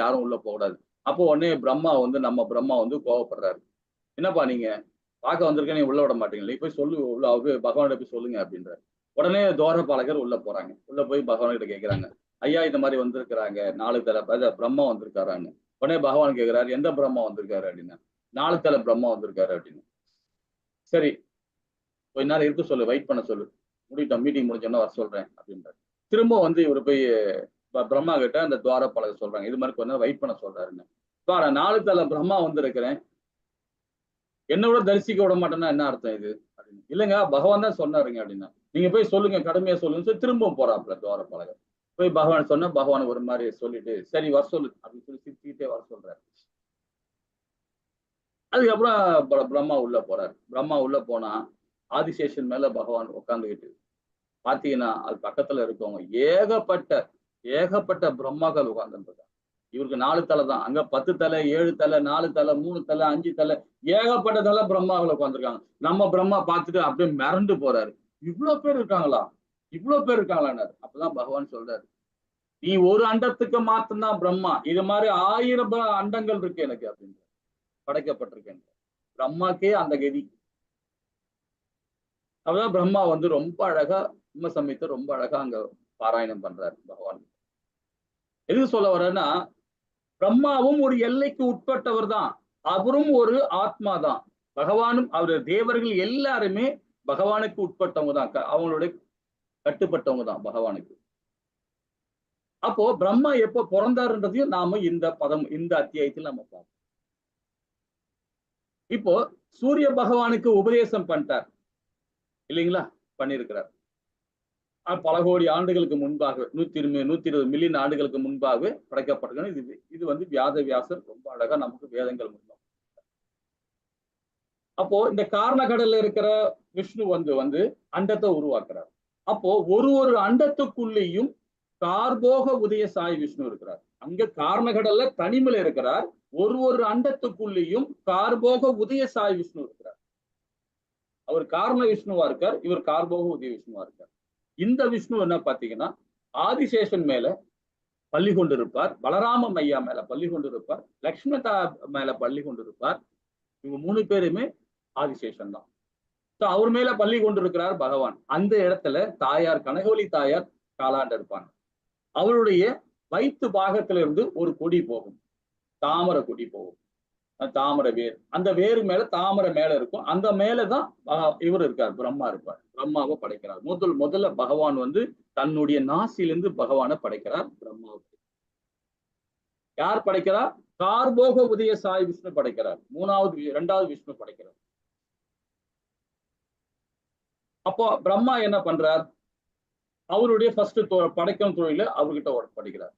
யாரும் உள்ள போகக்கூடாது. அப்போ உடனே நம்ம பிரம்மா வந்து கோவப்படுறாரு. என்னப்பா நீங்க பார்க்க வந்திருக்க, நீங்க உள்ள விட மாட்டீங்களா? போய் சொல்லு, உள்ள பகவான்கிட்ட போய் சொல்லுங்க அப்படின்றாரு. உடனே துவாரபாலகர் உள்ள போறாங்க. உள்ள போய் பகவான் கிட்ட கேட்கிறாங்க, ஐயா இந்த மாதிரி வந்திருக்கிறாங்க 4 தலை பிரம்மா வந்திருக்காரான்னு. உடனே பகவான் கேட்கிறாரு, எந்த பிரம்மா வந்திருக்காரு அப்படின்னா, 4 தலை பிரம்மா வந்திருக்காரு அப்படின்னு. சரி, கொஞ்ச நேரம் இருக்க சொல்லு, வெயிட் பண்ண சொல்லு, முடிட்டோம், மீட்டிங் முடிஞ்சோன்னா வர சொல்றேன் அப்படின்றாரு. திரும்ப வந்து இவர் போய் பிரம்மா கிட்ட அந்த துவாரபாலகர் சொல்றாங்க, இது மாதிரி கொஞ்ச நேரம் வெயிட் பண்ண சொல்றாருன்னு. 4 தலை பிரம்மா வந்திருக்கிறேன், என்னோட தரிசிக்க விட மாட்டேன்னா என்ன அர்த்தம் இது அப்படின்னு. இல்லைங்க, பகவான் தான் சொன்னாருங்க அப்படின்னா. நீங்க போய் சொல்லுங்க, கடுமையா சொல்லுங்க சொல்லி திரும்பவும் போறாப்புல துவாரபாலகர். போய் பகவான் சொன்னா, பகவான் ஒரு மாதிரி சொல்லிட்டு சரி வர சொல்லு அப்படின்னு சொல்லி சிரிச்சுக்கிட்டே வர சொல்றாரு. அதுக்கப்புறம் பிரம்மா உள்ள போறாரு. பிரம்மா உள்ள போனா ஆதிசேஷன் மேல பகவான் உட்காந்துக்கிட்டு பாத்தீங்கன்னா, அது பக்கத்துல இருக்கவங்க ஏகப்பட்ட பிரம்மாக்கள் உட்கார்ந்துருக்காங்க. இவருக்கு 4 தலை தான், அங்க 10 தலை, 7 தலை, 4 தலை, 3 தலை, 5 தலை, ஏகப்பட்ட தலை பிரம்மாக்கள் உட்காந்துருக்காங்க. நம்ம பிரம்மா பார்த்துட்டு அப்படியே மிரண்டு போறாரு. இவ்வளவு பேர் இருக்காங்களா? அப்பதான் பகவான் சொல்றாரு, நீ ஒரு அண்டத்துக்கு மாத்திரம்தான் பிரம்மா, இது மாதிரி 1000 அண்டங்கள் இருக்கு எனக்கு அப்படின்னு படைக்கப்பட்டிருக்கேன். பிரம்மாக்கே அந்த கதி. அப்பதான் பிரம்மா வந்து ரொம்ப அழகா சமயத்தை ரொம்ப அழகா அங்க பாராயணம் பண்றாரு பகவான். எதுக்கு சொல்ல வர்றேன்னா, பிரம்மாவும் ஒரு எல்லைக்கு உட்பட்டவர் தான், அவரும் ஒரு ஆத்மா தான். பகவானும் அவருடைய தேவர்கள் எல்லாருமே பகவானுக்கு உட்பட்டவங்க தான், அவங்களுடைய கட்டுப்பட்டவங்க தான் பகவானுக்கு. அப்போ பிரம்மா எப்போ பிறந்தாருன்றதையும் நாம இந்த அத்தியாயத்தில் நம்ம பார்ப்போம். இப்போ சூரிய பகவானுக்கு உபதேசம் பண்ணிட்டார் இல்லைங்களா? பண்ணியிருக்கிறார். பல கோடி ஆண்டுகளுக்கு முன்பாக, 120 மில்லியன் ஆண்டுகளுக்கு முன்பாகவே படைக்கப்பட்டிருக்கிறது. இது வந்து வியாசர் ரொம்ப அழகா நமக்கு வேதங்கள் மூலம். அப்போ இந்த காரண கடல்ல இருக்கிற விஷ்ணு வந்து அண்டத்தை உருவாக்குறார். அப்போ ஒரு அண்டத்துக்குள்ளேயும் கார்போக உதய சாய் விஷ்ணு இருக்கிறார். அங்க காரணகடல்ல தனிமையில இருக்கிறார். ஒரு அண்டத்துக்குள்ளேயும் கார்போக உதய சாய் விஷ்ணு இருக்கிறார். அவர் காரண விஷ்ணுவா இருக்கார், இவர் கார்போக உதய விஷ்ணுவா இருக்கார். இந்த விஷ்ணு என்ன பாத்தீங்கன்னா, ஆதிசேஷன் மேல பள்ளி கொண்டிருப்பார், பலராம ஐயா மேல பள்ளி கொண்டிருப்பார், லக்ஷ்மணா மேல பள்ளி கொண்டிருப்பார், இவங்க 3 பேருமே ஆதிசேஷன் தான். அவர் மேல பள்ளி கொண்டிருக்கிறார் பகவான். அந்த இடத்துல தாயார் கனகவல்லி தாயார் காலாண்டு இருப்பாங்க. அவருடைய வயிற்று பாகத்துல இருந்து ஒரு கொடி போகும், தாமரை கொடி போகும், தாமரை வேர். அந்த வேறு மேல தாமரை மேல இருக்கும். அந்த மேலதான் இவர் இருக்கார், பிரம்மா இருப்பார். பிரம்மாவை படைக்கிறார். முதல்ல பகவான் வந்து தன்னுடைய நாசிலிருந்து பகவானை படைக்கிறார். பிரம்மாவை யார் படைக்கிறார்? கார்போக உதய சாய் விஷ்ணு படைக்கிறார். இரண்டாவது விஷ்ணு படைக்கிறார். அப்போ பிரம்மா என்ன பண்றார்? அவருடைய ஃபர்ஸ்ட் படைக்கும் தொழில அவர்கிட்ட படிக்கிறார்.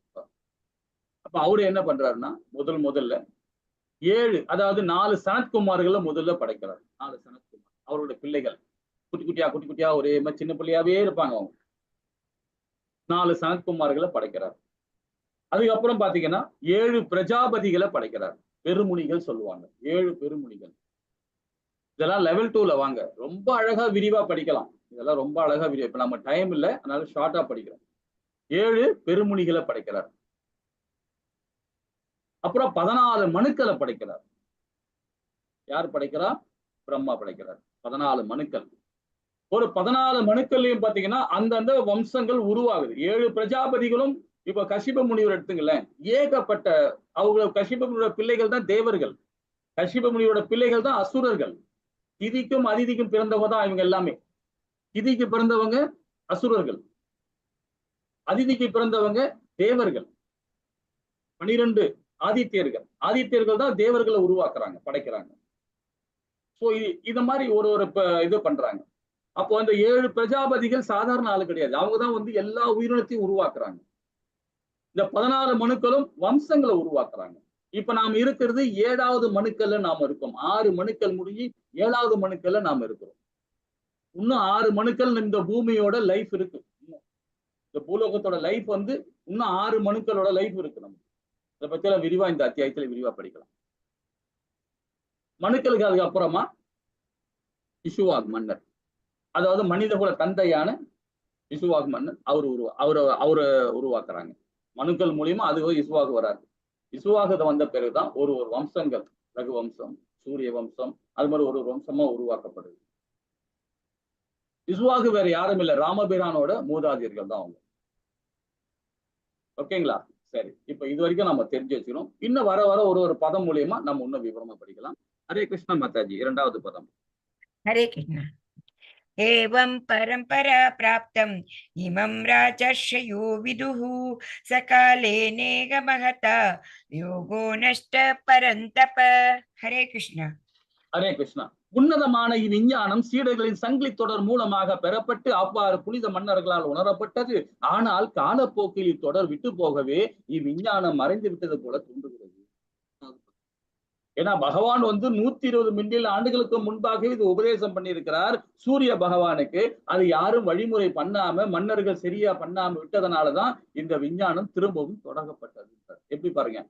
அப்ப அவரு என்ன பண்றாருன்னா முதல்ல 7, அதாவது 4 சனத்குமார்களை முதல்ல படைக்கிறார். 4 சனத்குமார் அவருடைய பிள்ளைகள் குட்டி குட்டியா ஒரே மாதிரி சின்ன பிள்ளையாவே இருப்பாங்க. அவங்க 4 சனத்குமார்களை படைக்கிறார். அதுக்கப்புறம் பாத்தீங்கன்னா 7 பிரஜாபதிகளை படைக்கிறார். பெருமுனிகள் சொல்லுவாங்க. 7 பெருமுனிகள். இதெல்லாம் லெவல் 2ல வாங்க, ரொம்ப அழகா விரிவா படிக்கலாம். இதெல்லாம் ரொம்ப அழகா விரிவா, இப்ப நம்ம டைம் இல்லை, அதனால ஷார்ட்டா படிக்கிறோம். 7 பெருமுனிகளை படைக்கிறார். அப்புறம் 14 மனுக்களை படைக்கிறார். யார் படைக்கிறார்? பிரம்மா படைக்கிறார். 14 மனுக்கள். ஒரு 14 மனுக்கள்லையும் பாத்தீங்கன்னா அந்தந்த வம்சங்கள் உருவாகுது. 7 பிரஜாபதிகளும் இப்ப கசிப முனிவர் எடுத்துங்களேன், ஏகப்பட்ட அவங்க கசிப முனியோட பிள்ளைகள் தான் தேவர்கள். கசிப முனியோட பிள்ளைகள் தான் அசுரர்கள். திதிக்கும் அதிதிக்கும் பிறந்தவங்க தான் இவங்க எல்லாமே. திதிக்கு பிறந்தவங்க அசுரர்கள், அதிதிக்கு பிறந்தவங்க தேவர்கள். 12 ஆதித்யர்கள் தான் தேவர்களை உருவாக்குறாங்க, படைக்கிறாங்க. சோ இது மாதிரி ஒரு இது பண்றாங்க. அப்போ அந்த 7 பிரஜாபதிகள் சாதாரண ஆளு கிடையாது. அவங்கதான் வந்து எல்லா உயிரினத்தையும் உருவாக்குறாங்க. இந்த 14 மனுக்களும் வம்சங்களை உருவாக்குறாங்க. இப்ப நாம இருக்கிறது 7வது மனுக்கள்ல நாம இருக்கோம். 6 மனுக்கள் முடிஞ்சு 7வது மனுக்கள்ல நாம இருக்கிறோம். இன்னும் 6 மனுக்கள் இந்த பூமியோட லைஃப் இருக்கு. இந்த பூலோகத்தோட லைஃப் வந்து இன்னும் 6 மனுக்களோட லைஃப் இருக்கு. நமக்கு இதை பத்தி எல்லாம் விரிவா இந்த அத்தியாயத்துல விரிவா படிக்கலாம். மனுக்களுக்கு அதுக்கப்புறமா இசுவாக் மன்னர், அதாவது மனிதகுல தந்தையான இசுவாக் மன்னர் அவரை உருவாக்குறாங்க. மனுக்கள் மூலியமா அது இசுவாக் வராது. இசுவாகத்தை வந்த பிறகுதான் ஒரு வம்சங்கள், ரகு வம்சம், சூரிய வம்சம், அது மாதிரி ஒரு வம்சமா உருவாக்கப்படுது. இசுவாகு வேற யாரும் இல்லை, ராமபிரானோட மூதாதையர்கள் தான் அவங்க. ஓகேங்களா? சரி, இப்ப இது வரைக்கும் நம்ம தெரிஞ்சு வச்சுக்கணும். இன்னும் வர ஒரு பதம் மூலியமா நம்ம இன்னும் விவரமா படிக்கலாம். ஹரே கிருஷ்ண மாதாஜி. 2வது பதம். ஹரே கிருஷ்ண. एवं परंपरा प्राप्तम् इमं राजर्षयो विदुः सकाले नेह महता योगो नष्ट परन्तप. हरे कृष्ण. ஹரே கிருஷ்ணா. உன்னதமான இவ்விஞ்ஞானம் சீடர்களின் சங்கிலி தொடர் மூலமாக பெறப்பட்டு அவ்வாறு புனித மன்னர்களால் உணரப்பட்டது. ஆனால் காலப்போக்கில் இத்தொடர் விட்டு போகவே இவ்விஞ்ஞானம் மறைந்து விட்டது போல தோன்றுகிறது. ஏன்னா பகவான் வந்து 120 மில்லியன் ஆண்டுகளுக்கு முன்பாக இது உபதேசம் பண்ணியிருக்கிறார் சூரிய பகவானுக்கு. அது யாரும் வழிமுறை பண்ணாம, மன்னர்கள் சரியா பண்ணாம விட்டதனாலதான் இந்த விஞ்ஞானம் திரும்பவும் தொடங்கப்பட்டது. எப்படி பாருங்க,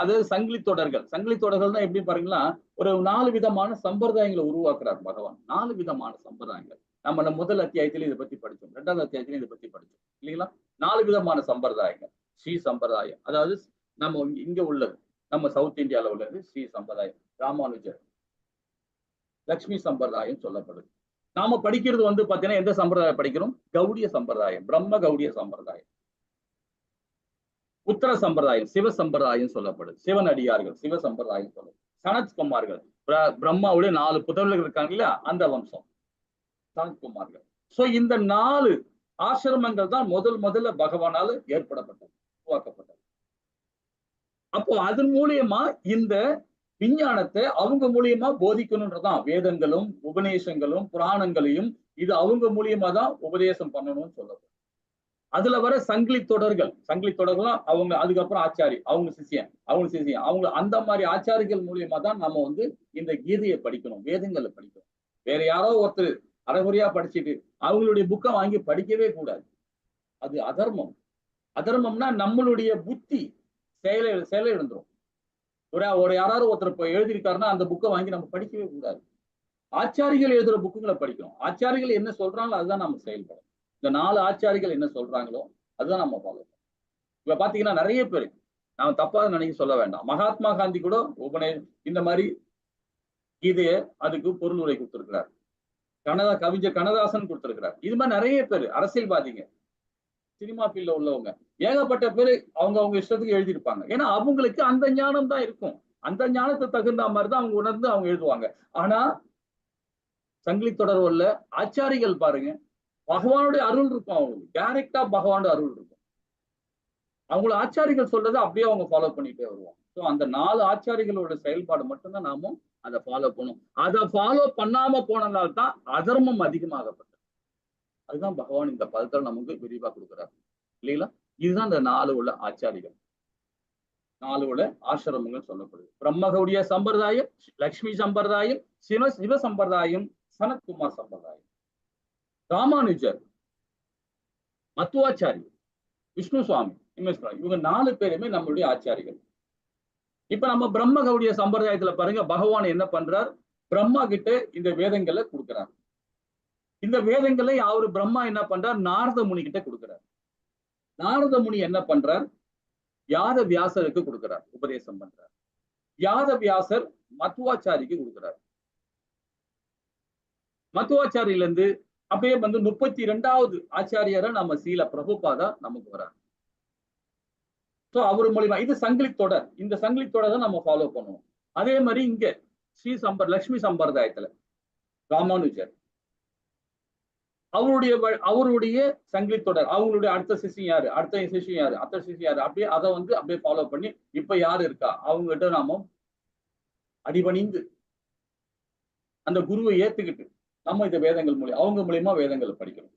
அதாவது சங்கிலி தொடர்கள் தான் எப்படி பாருங்களா, ஒரு 4 விதமான சம்பிரதாயங்களை உருவாக்குறார் பகவான். 4 விதமான சம்பிரதாயங்கள். நம்ம முதல் அத்தியாயத்தில இதை பத்தி படிச்சோம், 2வது அத்தியாயத்தில இதை பத்தி படிச்சோம் இல்லைங்களா? 4 விதமான சம்பிரதாயங்கள். ஸ்ரீ சம்பிரதாயம், அதாவது நம்ம இங்க உள்ளது, நம்ம சவுத் இந்தியாவில் உள்ளது ஸ்ரீ சம்பிரதாயம். ராமானுஜர் லக்ஷ்மி சம்பிரதாயம் சொல்லப்படுது. நாம படிக்கிறது வந்து பாத்தீங்கன்னா எந்த சம்பிரதாயம் படிக்கிறோம்? கௌடிய சம்பிரதாயம், பிரம்ம கௌடிய சம்பிரதாயம். உத்தர சம்பிரதாயம் சிவ சம்பிரதாயம் சொல்லப்படுது. சிவனடியார்கள் சிவ சம்பிரதாயம் சொல்லப்படுது. சனத்குமார்கள் பிரம்மாவுடைய 4 புதல்வர்கள் இருக்காங்க இல்லையா, அந்த வம்சம் சனத்குமார்கள். சோ இந்த 4 ஆசிரமங்கள் தான் முதல்ல பகவானால ஏற்படப்பட்டது, உருவாக்கப்பட்டது. அப்போ அதன் மூலியமா இந்த விஞ்ஞானத்தை அவங்க மூலியமா போதிக்கணும்ன்றதான் வேதங்களும் உபநேசங்களும் புராணங்களையும் இது அவங்க மூலியமா தான் உபதேசம் பண்ணணும்னு சொல்லப்படும். அதுல வர சங்கிலி தொடர்கள்லாம் அவங்க அதுக்கப்புறம் ஆச்சாரி, அவங்க சிஷியன் அவங்க அந்த மாதிரி ஆச்சாரிகள் மூலியமா தான் நம்ம வந்து இந்த கீதையை படிக்கணும், வேதங்களை படிக்கணும். வேற யாரோ ஒருத்தர் அரைகுறையா படிச்சுட்டு அவங்களுடைய புக்கை வாங்கி படிக்கவே கூடாது. அது அதர்மம். அதர்மம்னா நம்மளுடைய புத்தி செயலை எழுந்துரும். ஒரு யாராவது ஒருத்தர் எழுதியிருக்காருன்னா அந்த புக்கை வாங்கி நம்ம படிக்கவே கூடாது. ஆச்சாரிகள் எழுதுற புக்குகளை படிக்கணும். ஆச்சாரிகள் என்ன சொல்றாங்களோ அதுதான் நம்ம செயல்படும். இந்த 4 ஆச்சாரிகள் என்ன சொல்றாங்களோ அதுதான் நம்ம ஃபாலோ பண்ணணும். இப்ப பாத்தீங்கன்னா நிறைய பேர், நான் தப்பா நினைக்க சொல்ல வேண்டாம், மகாத்மா காந்தி கூட இந்த மாதிரி இது அதுக்கு பொருள் உரை கொடுத்திருக்கிறார். கவிஞர் கண்ணதாசன் கொடுத்திருக்கிறார். இது மாதிரி நிறைய பேர் அரசியல்வாதிங்க, சினிமா ஃபீல்ட்ல உள்ளவங்க, ஏகப்பட்ட பேர் அவங்க இஷ்டத்துக்கு எழுதியிருப்பாங்க. ஏன்னா அவங்களுக்கு அந்த ஞானம் தான் இருக்கும். அந்த ஞானத்தை தகுந்த மாதிரி தான் அவங்க உணர்ந்து அவங்க எழுதுவாங்க. ஆனா சங்கிலி தொடர் உள்ள ஆச்சாரிகள் பாருங்க, பகவானுடைய அருள் இருக்கும், அவங்களுக்கு டைரக்டா பகவானுடைய அருள் இருக்கும். அவங்களோட ஆச்சாரிகள் சொல்றதை அப்படியே அவங்க ஃபாலோ பண்ணிட்டே வருவாங்க. ஸோ அந்த 4 ஆச்சாரிகளோட செயல்பாடு மட்டும்தான் நாமும் அதை ஃபாலோ பண்ணும். அதை ஃபாலோ பண்ணாம போனதால்தான் அதர்மம் அதிகமாகப்பட்டது. அதுதான் பகவான் இந்த பதத்தில் நமக்கு விரிவா கொடுக்குறாரு இல்லைங்களா? இதுதான் இந்த 4 உள்ள ஆச்சாரிகள், 4 உள்ள ஆசிரமங்கள் சொல்லப்படுது. பிரம்மகௌடிய சம்பிரதாயம், லக்ஷ்மி சம்பிரதாயம், சிவ சம்பிரதாயம், சனத்குமார் சம்பிரதாயம், ராமானுஜர், மத்துவாச்சாரி, விஷ்ணு சுவாமி, இவங்க 4 பேருமே நம்மளுடைய ஆச்சாரிகள். இப்ப நம்ம பிரம்ம கௌடிய சம்பிரதாயத்துல பாருங்க, பகவான் என்ன பண்றார், பிரம்மா கிட்ட இந்த வேதங்களை கொடுக்கிறார். இந்த வேதங்களை அவரு பிரம்மா என்ன பண்றார், நாரத முனி கிட்ட கொடுக்கிறார். நாரத முனி என்ன பண்றார், யாத வியாசருக்கு கொடுக்கிறார், உபதேசம் பண்றார். யாத வியாசர் மத்துவாச்சாரிக்கு கொடுக்கிறார். மத்துவாச்சாரியில இருந்து அப்படியே 32வது ஆச்சாரியரை நம்ம சீல பிரபுபாதா நமக்கு வரார். ஸோ அவர் மூலியமா இது சங்கிலி தொடர். இந்த சங்கிலி தொடர் தான் நம்ம ஃபாலோ பண்ணுவோம். அதே மாதிரி இங்க லட்சுமி சம்பிரதாயத்துல ராமானுஜர், அவருடைய சங்கிலி தொடர், அவங்களுடைய அடுத்த சிஷியம் யாரு, அடுத்த சிஷியம் யாரு, அடுத்த சிஷியம் யாரு, அப்படியே அதை அப்படியே ஃபாலோ பண்ணி இப்ப யாரு இருக்கா அவங்ககிட்ட நாம அடிபணிந்து அந்த குருவை ஏத்துக்கிட்டு நம்ம இந்த வேதங்கள் மூலியம் அவங்க மூலியமா வேதங்களை படிக்கணும்.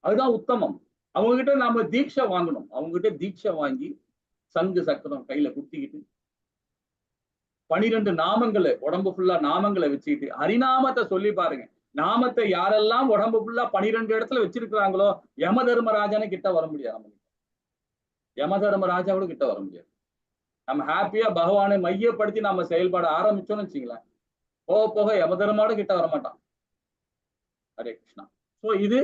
அதுதான் உத்தமம். அவங்க கிட்ட நாம தீட்சை வாங்கணும். அவங்க கிட்ட தீட்சை வாங்கி சங்கு சக்கரம் கையில குத்திக்கிட்டு 12 நாமங்களை உடம்பு ஃபுல்லா நாமங்களை வச்சுக்கிட்டு ஹரிநாமத்தை சொல்லி பாருங்க. நாமத்தை யாரெல்லாம் உடம்பு ஃபுல்லா 12 இடத்துல வச்சிருக்கிறாங்களோ யம தர்மராஜானு கிட்ட வர முடியாது. நம்ம யம தர்மராஜாவோட கிட்ட வர முடியாது. நம்ம ஹாப்பியா பகவானை மையப்படுத்தி நாம செயல்பட ஆரம்பிச்சோம்னு வச்சுங்களேன், போக போக யம தர்மாவோட கிட்ட வரமாட்டான். ஹரே கிருஷ்ணா. சோ இது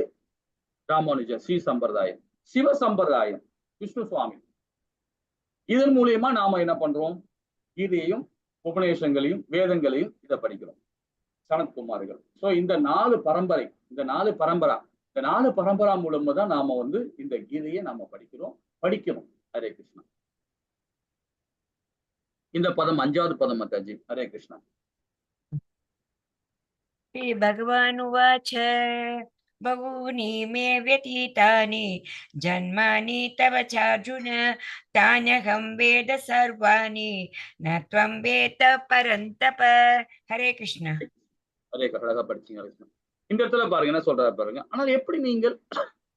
ராமானுஜர் ஸ்ரீ சம்பிரதாயம். சிவ சம்பிரதாயம் விஷ்ணு சுவாமி. இதன் மூலியமா நாம என்ன பண்றோம், கீதையையும் உபநேசங்களையும் வேதங்களையும் இதை படிக்கிறோம், சனத்குமார்கள். சோ இந்த 4 பரம்பரை, இந்த 4 பரம்பரா மூலமா தான் நாம இந்த கீதையை நாம படிக்கணும். ஹரே கிருஷ்ணா. இந்த பதம் 5வது பதம் மாதாஜி. ஹரே கிருஷ்ணா. श्री भगवान् उवाच बहूनि मे व्यतीतानि जन्मानि तव चार्जुन तान्यहं वेद सर्वाणि न त्वं वेद परन्तप. हरे कृष्ण. ஹரே அழகா படிச்சீங்க கிருஷ்ணா. இந்த இடத்துல பாருங்க என்ன சொல்றாரு பாருங்க. ஆனால் எப்படி நீங்கள்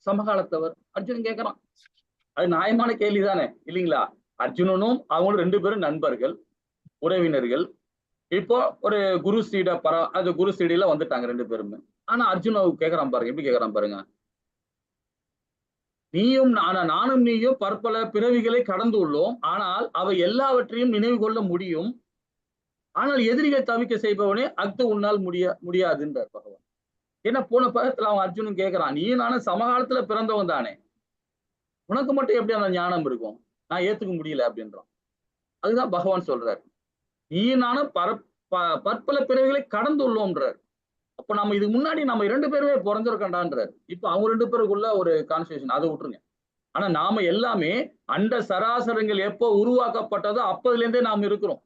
சமகாலத்தவர், அர்ஜுனன் கேட்கறான். அது நியாயமான கேள்விதானே இல்லைங்களா? அர்ஜுனனும் அவங்களும் 2 பேரும் நண்பர்கள், உறவினர்கள். இப்போ ஒரு குரு சீடியில வந்துட்டாங்க 2 பேருமே. ஆனா அர்ஜுன கேட்கறான் பாருங்க, எப்படி கேட்கறான் பாருங்க. நானும் நீயும் பற்பல பிறவிகளை கடந்து உள்ளோம், ஆனால் அவை எல்லாவற்றையும் நினைவு கொள்ள முடியும். ஆனால் எதிரிகள் தவிக்க செய்பவனே அக்து உன்னால் முடியாதுன்றார் பகவான். ஏன்னா போன பதத்துல அவன் அர்ஜுனன் கேட்கறான், நீ நானும் சமகாலத்துல பிறந்தவன் தானே, உனக்கு மட்டும் எப்படி அந்த ஞானம் இருக்கும், நான் ஏத்துக்க முடியல அப்படின்றான். அதுதான் பகவான் சொல்றாரு, நீ நானும் பற்பல பிறவிகளை கடந்து உள்ளோம்ன்றார். அப்ப நம்ம இதுக்கு முன்னாடி நம்ம 2 பேருமே பிறந்திருக்கண்டான்றார். இப்ப அவங்க 2 பேருக்குள்ள ஒரு கான்வர்சேஷன், அதை விட்டுருங்க. ஆனா நாம எல்லாமே அண்ட சராசரங்கள் எப்போ உருவாக்கப்பட்டதோ அப்பதுல இருந்தே நாம் இருக்கிறோம்,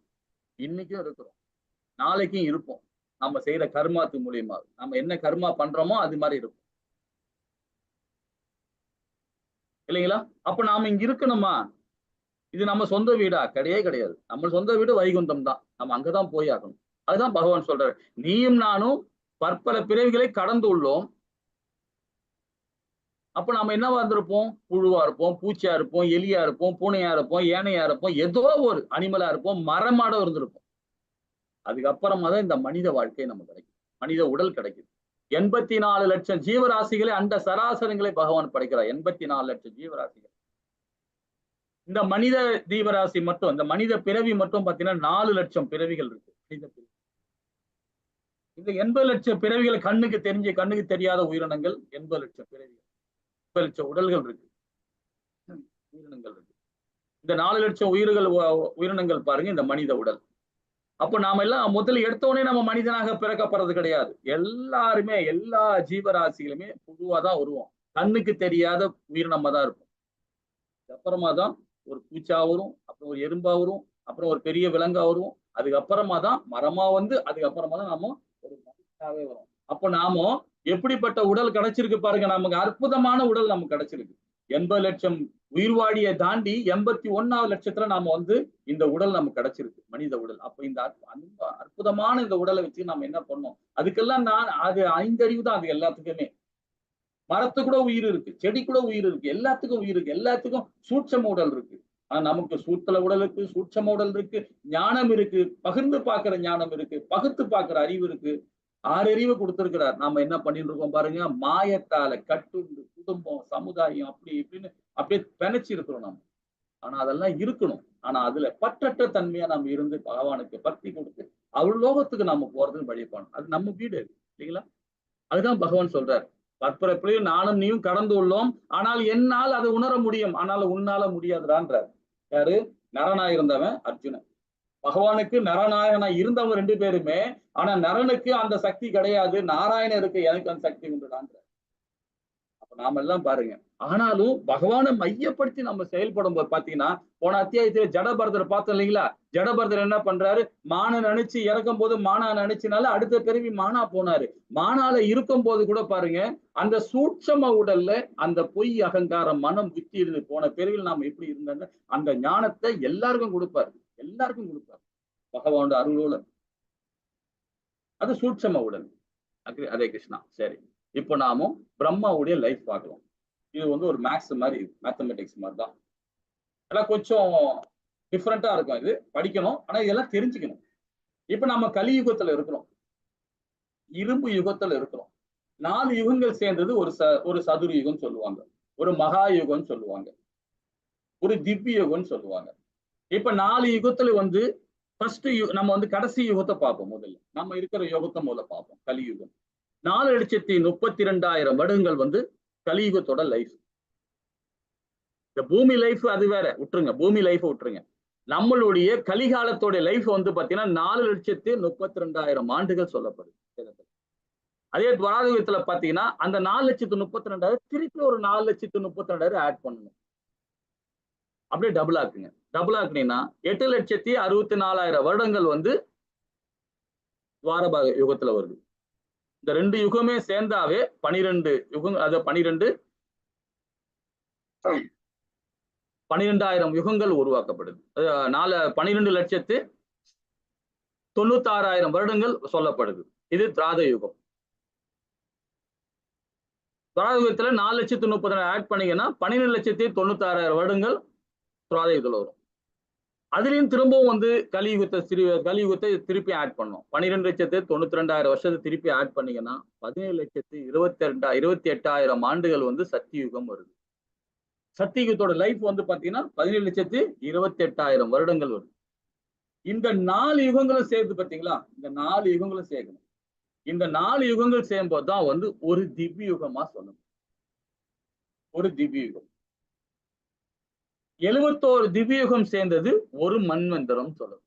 இன்னைக்கும் இருக்கிறோம், நாளைக்கும் இருப்போம். நம்ம செய்யற கர்மாத்து மூலியமா நம்ம என்ன கர்மா பண்றோமோ அது மாதிரி இருக்கும் இல்லைங்களா? அப்ப நாம இங்க இருக்கணுமா? இது நம்ம சொந்த வீடா? கிடையாது. நம்ம சொந்த வீடு வைகுந்தம் தான், நம்ம அங்கதான் போய் ஆகணும். அதுதான் பகவான் சொல்றாரு, நீயும் நானும் பற்பல பிறவிகளை கடந்து உள்ளோம். அப்ப நம்ம என்னவா இருந்திருப்போம்? புழுவா இருப்போம், பூச்சியா இருப்போம், எலியா இருப்போம், பூனையா இருப்போம், ஏனையா இருப்போம், ஏதோ ஒரு அனிமலா இருப்போம், மரமாட இருந்திருப்போம். அதுக்கப்புறமா தான் இந்த மனித வாழ்க்கை நம்ம கிடைக்கும், மனித உடல் கிடைக்குது. 84 லட்சம் ஜீவராசிகளை அண்ட சராசரங்களை பகவான் படைக்கிறார். 84 லட்சம் ஜீவராசிகள். இந்த மனித ஜீவராசி மட்டும், இந்த மனித பிறவி மட்டும் பாத்தீங்கன்னா 4 லட்சம் பிறவிகள் இருக்கு. இந்த 80 லட்சம் பிறவிகள் கண்ணுக்கு தெரியாத உயிரினங்கள் 80 லட்சம் பிறவிகள், 80 லட்சம் உடல்கள் இருக்கு, உயிரினங்கள் இருக்கு. இந்த 4 லட்சம் உயிரினங்கள் பாருங்க, இந்த மனித உடல். அப்ப நாம எல்லாம் முதல்ல எடுத்தோடனே நம்ம மனிதனாக பிறக்கப்படுறது கிடையாது. எல்லாருமே எல்லா ஜீவராசிகளுமே பொதுவாதான் வருவோம். கண்ணுக்கு தெரியாத உயிரினமா தான் இருக்கும். அப்புறமா தான் ஒரு பூச்சா வரும், அப்புறம் ஒரு எறும்பா வரும், அப்புறம் ஒரு பெரிய விலங்கா வரும். அதுக்கப்புறமா தான் மரமா வந்து அதுக்கப்புறமா தான் நாம ஒரு மனுஷனாவே வரும். அப்ப நாம எப்படிப்பட்ட உடல் கிடைச்சிருக்கு பாருங்க. நமக்கு அற்புதமான உடல் நமக்கு கிடைச்சிருக்கு. 80 லட்சம் உயிர்வாழியை தாண்டி 81வது லட்சத்துல நாம வந்து இந்த உடல் நமக்கு கிடைச்சிருக்கு, மனித உடல். அப்ப இந்த அற்புதமான இந்த உடலை வச்சு நாம என்ன பண்ணோம்? அதுக்கெல்லாம் அது 5 அறிவு தான் அது எல்லாத்துக்குமே. மரத்து கூட உயிர் இருக்கு, செடி கூட உயிர் இருக்கு, எல்லாத்துக்கும் உயிர் இருக்கு, எல்லாத்துக்கும் சூட்சம உடல் இருக்கு. ஆனா நமக்கு சூத்தல உடல் இருக்கு, சூட்சம உடல் இருக்கு, ஞானம் இருக்கு, பகிர்ந்து பார்க்கிற ஞானம் இருக்கு, பகுத்து பார்க்கிற அறிவு இருக்கு. 6 அறிவு கொடுத்திருக்கிறார். நாம என்ன பண்ணிட்டு இருக்கோம் பாருங்க. மாயத்தால கட்டுண்டு குடும்பம், சமுதாயம் அப்படி இப்படின்னு அப்படியே பிணைச்சு இருக்கிறோம் நம்ம. ஆனா அதெல்லாம் இருக்கணும். ஆனா அதுல பற்றற்ற தன்மையா நம்ம இருந்து பகவானுக்கு பக்தி கொடுத்து அவள் லோகத்துக்கு நம்ம போறதுன்னு வழிபாடு. அது நம்ம வீடு இல்லைங்களா? அதுதான் பகவான் சொல்றாரு. பற்பரப்பிலையும் நானும் நீயும் கடந்து உள்ளோம், ஆனால் என்னால் அதை உணர முடியும், ஆனால் உன்னால முடியாதுடான்றார். யாரு? நரனா இருந்தவன் அர்ஜுனன். பகவானுக்கு நரநாயகனா இருந்தவங்க 2 பேருமே. ஆனா நரனுக்கு அந்த சக்தி கிடையாது, நாராயணருக்கு எனக்கு அந்த சக்தி உண்டுடான்ற. அப்ப நாம எல்லாம் பாருங்க. ஆனாலும் பகவானை மையப்படுத்தி நம்ம செயல்படும் போது பாத்தீங்கன்னா, போன அத்தியாயத்துல ஜடபரதரை பார்த்தோம் இல்லைங்களா? ஜடபரதர் என்ன பண்றாரு? மான நினைச்சு இறக்கும் போது மானா நினைச்சனால அடுத்த பிறவி மானா போனாரு. மானால இருக்கும் போது கூட பாருங்க, அந்த சூட்சம உடல்ல அந்த பொய் அகங்காரம் மனம் வித்தி இருந்து போன பிறவியில் நாம எப்படி இருந்தோம்னு அந்த ஞானத்தை எல்லாருக்கும் கொடுப்பாரு. எல்லாருக்கும் கொடுப்பாரு பகவானோட அருளோட. அது சூட்சம உடல். ஹரே கிருஷ்ணா. சரி, இப்போ நாமும் பிரம்மாவுடைய லைஃப் பார்க்கலாம். இது வந்து ஒரு மேக்ஸ் மாதிரி, மேத்தமெட்டிக்ஸ் மாதிரி தான். எல்லாம் கொஞ்சம் டிஃப்ரெண்டா இருக்கும். இது படிக்கணும், ஆனா இதெல்லாம் தெரிஞ்சுக்கணும். இப்ப நம்ம கலியுகத்துல இருக்கிறோம், இரும்பு யுகத்துல இருக்கிறோம். 4 யுகங்கள் சேர்ந்தது ஒரு சதுர யுகம் சொல்லுவாங்க, ஒரு மகா யுகம் சொல்லுவாங்க, ஒரு திவ்ய யுகம்னு சொல்லுவாங்க. இப்ப 4 யுகத்துல வந்து ஃபர்ஸ்ட் நம்ம வந்து கடைசி யுகத்தை பார்ப்போம். முதல்ல நம்ம இருக்கிற யுகத்தை முதல்ல பார்ப்போம். கலியுகம் 4,32,000 வருடங்கள் வந்து கலியுகத்தோட லைஃப். இந்த பூமி லைஃப் அது வேற, விட்டுருங்க. பூமி லைஃப் விட்டுருங்க. நம்மளுடைய கலிகாலத்தோட லைஃப் வந்து பாத்தீங்கன்னா 4,32,000 ஆண்டுகள் சொல்லப்படுது. அதே துவாரயுகத்துல பாத்தீங்கன்னா அந்த 4,32,000 திருப்பி ஒரு 4,32,000 ஆட் பண்ணணும். அப்படியே டபுள் ஆக்குங்க. டபுள் ஆக்குனீங்கன்னா 8,64,000 வருடங்கள் வந்து துவாரபாக யுகத்துல வருது. இந்த 2 யுகமே சேர்ந்தாவே 12 யுகம், அது 12,000 யுகங்கள் உருவாக்கப்படுது. 12,96,000 வருடங்கள் சொல்லப்படுது. இது திராத யுகம். திராத யுகத்துல 4,30,000 ஆட் பண்ணீங்கன்னா 12,96,000 வருடங்கள் திராத யுகத்துல வரும். அதுலயும் திரும்பவும் வந்து கலியுகத்தை திருப்பி ஆட் பண்ணும். 12,92,000 வருஷத்தை திருப்பி ஆட் பண்ணீங்கன்னா 17,28,000 ஆண்டுகள் வந்து சத்தியுகம் வருது. சத்தியுகத்தோட லைஃப் வந்து பாத்தீங்கன்னா 17,28,000 வருடங்கள் வருது. இந்த 4 யுகங்களும் சேர்த்து பாத்தீங்களா? இந்த 4 யுகங்களும் சேர்க்கணும். இந்த 4 யுகங்கள் சேரும்போது தான் வந்து ஒரு திவ்ய யுகமா சொல்லணும். ஒரு திவ்ய யுகம். 71 திவ்ய யுகம் சேர்ந்தது ஒரு மன்வந்தரம் சொல்லுது.